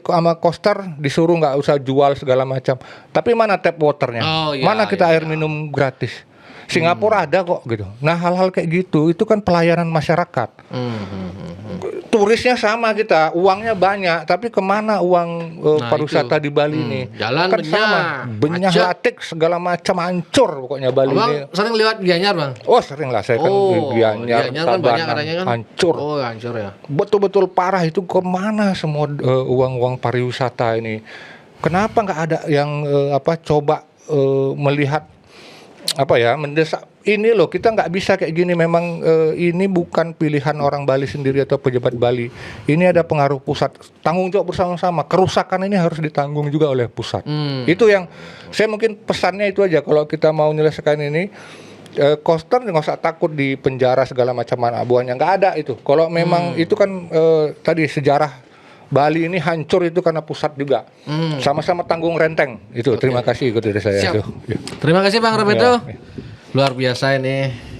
sama Koster disuruh nggak usah jual segala macam, tapi mana tap waternya, mana kita air minum gratis. Singapura ada kok gitu. Nah hal-hal kayak gitu itu kan pelayanan masyarakat. Turisnya sama kita, uangnya banyak, tapi kemana uang pariwisata di Bali ini? Jalan kan sama, benyah latik segala macam, hancur pokoknya Bali ini. Sering lewat Gianyar bang? Oh sering lah, saya kan di Gianyar, kan banyak katanya kan? Hancur. Oh hancur ya. Betul-betul parah itu, kemana semua uang-uang pariwisata ini? Kenapa nggak ada yang coba melihat mendesak ini loh, kita nggak bisa kayak gini. Memang ini bukan pilihan orang Bali sendiri atau pejabat Bali, ini ada pengaruh pusat, tanggung jawab bersama-sama. Kerusakan ini harus ditanggung juga oleh pusat. Itu yang saya mungkin pesannya itu aja. Kalau kita mau menyelesaikan ini, Koster nggak usah takut di penjara segala macam anak buahnya, nggak ada itu. Kalau memang itu kan tadi sejarah Bali ini hancur itu karena pusat juga. Sama-sama tanggung renteng itu. Terima kasih dari saya. Terima kasih Bang Roberto. Luar biasa ini.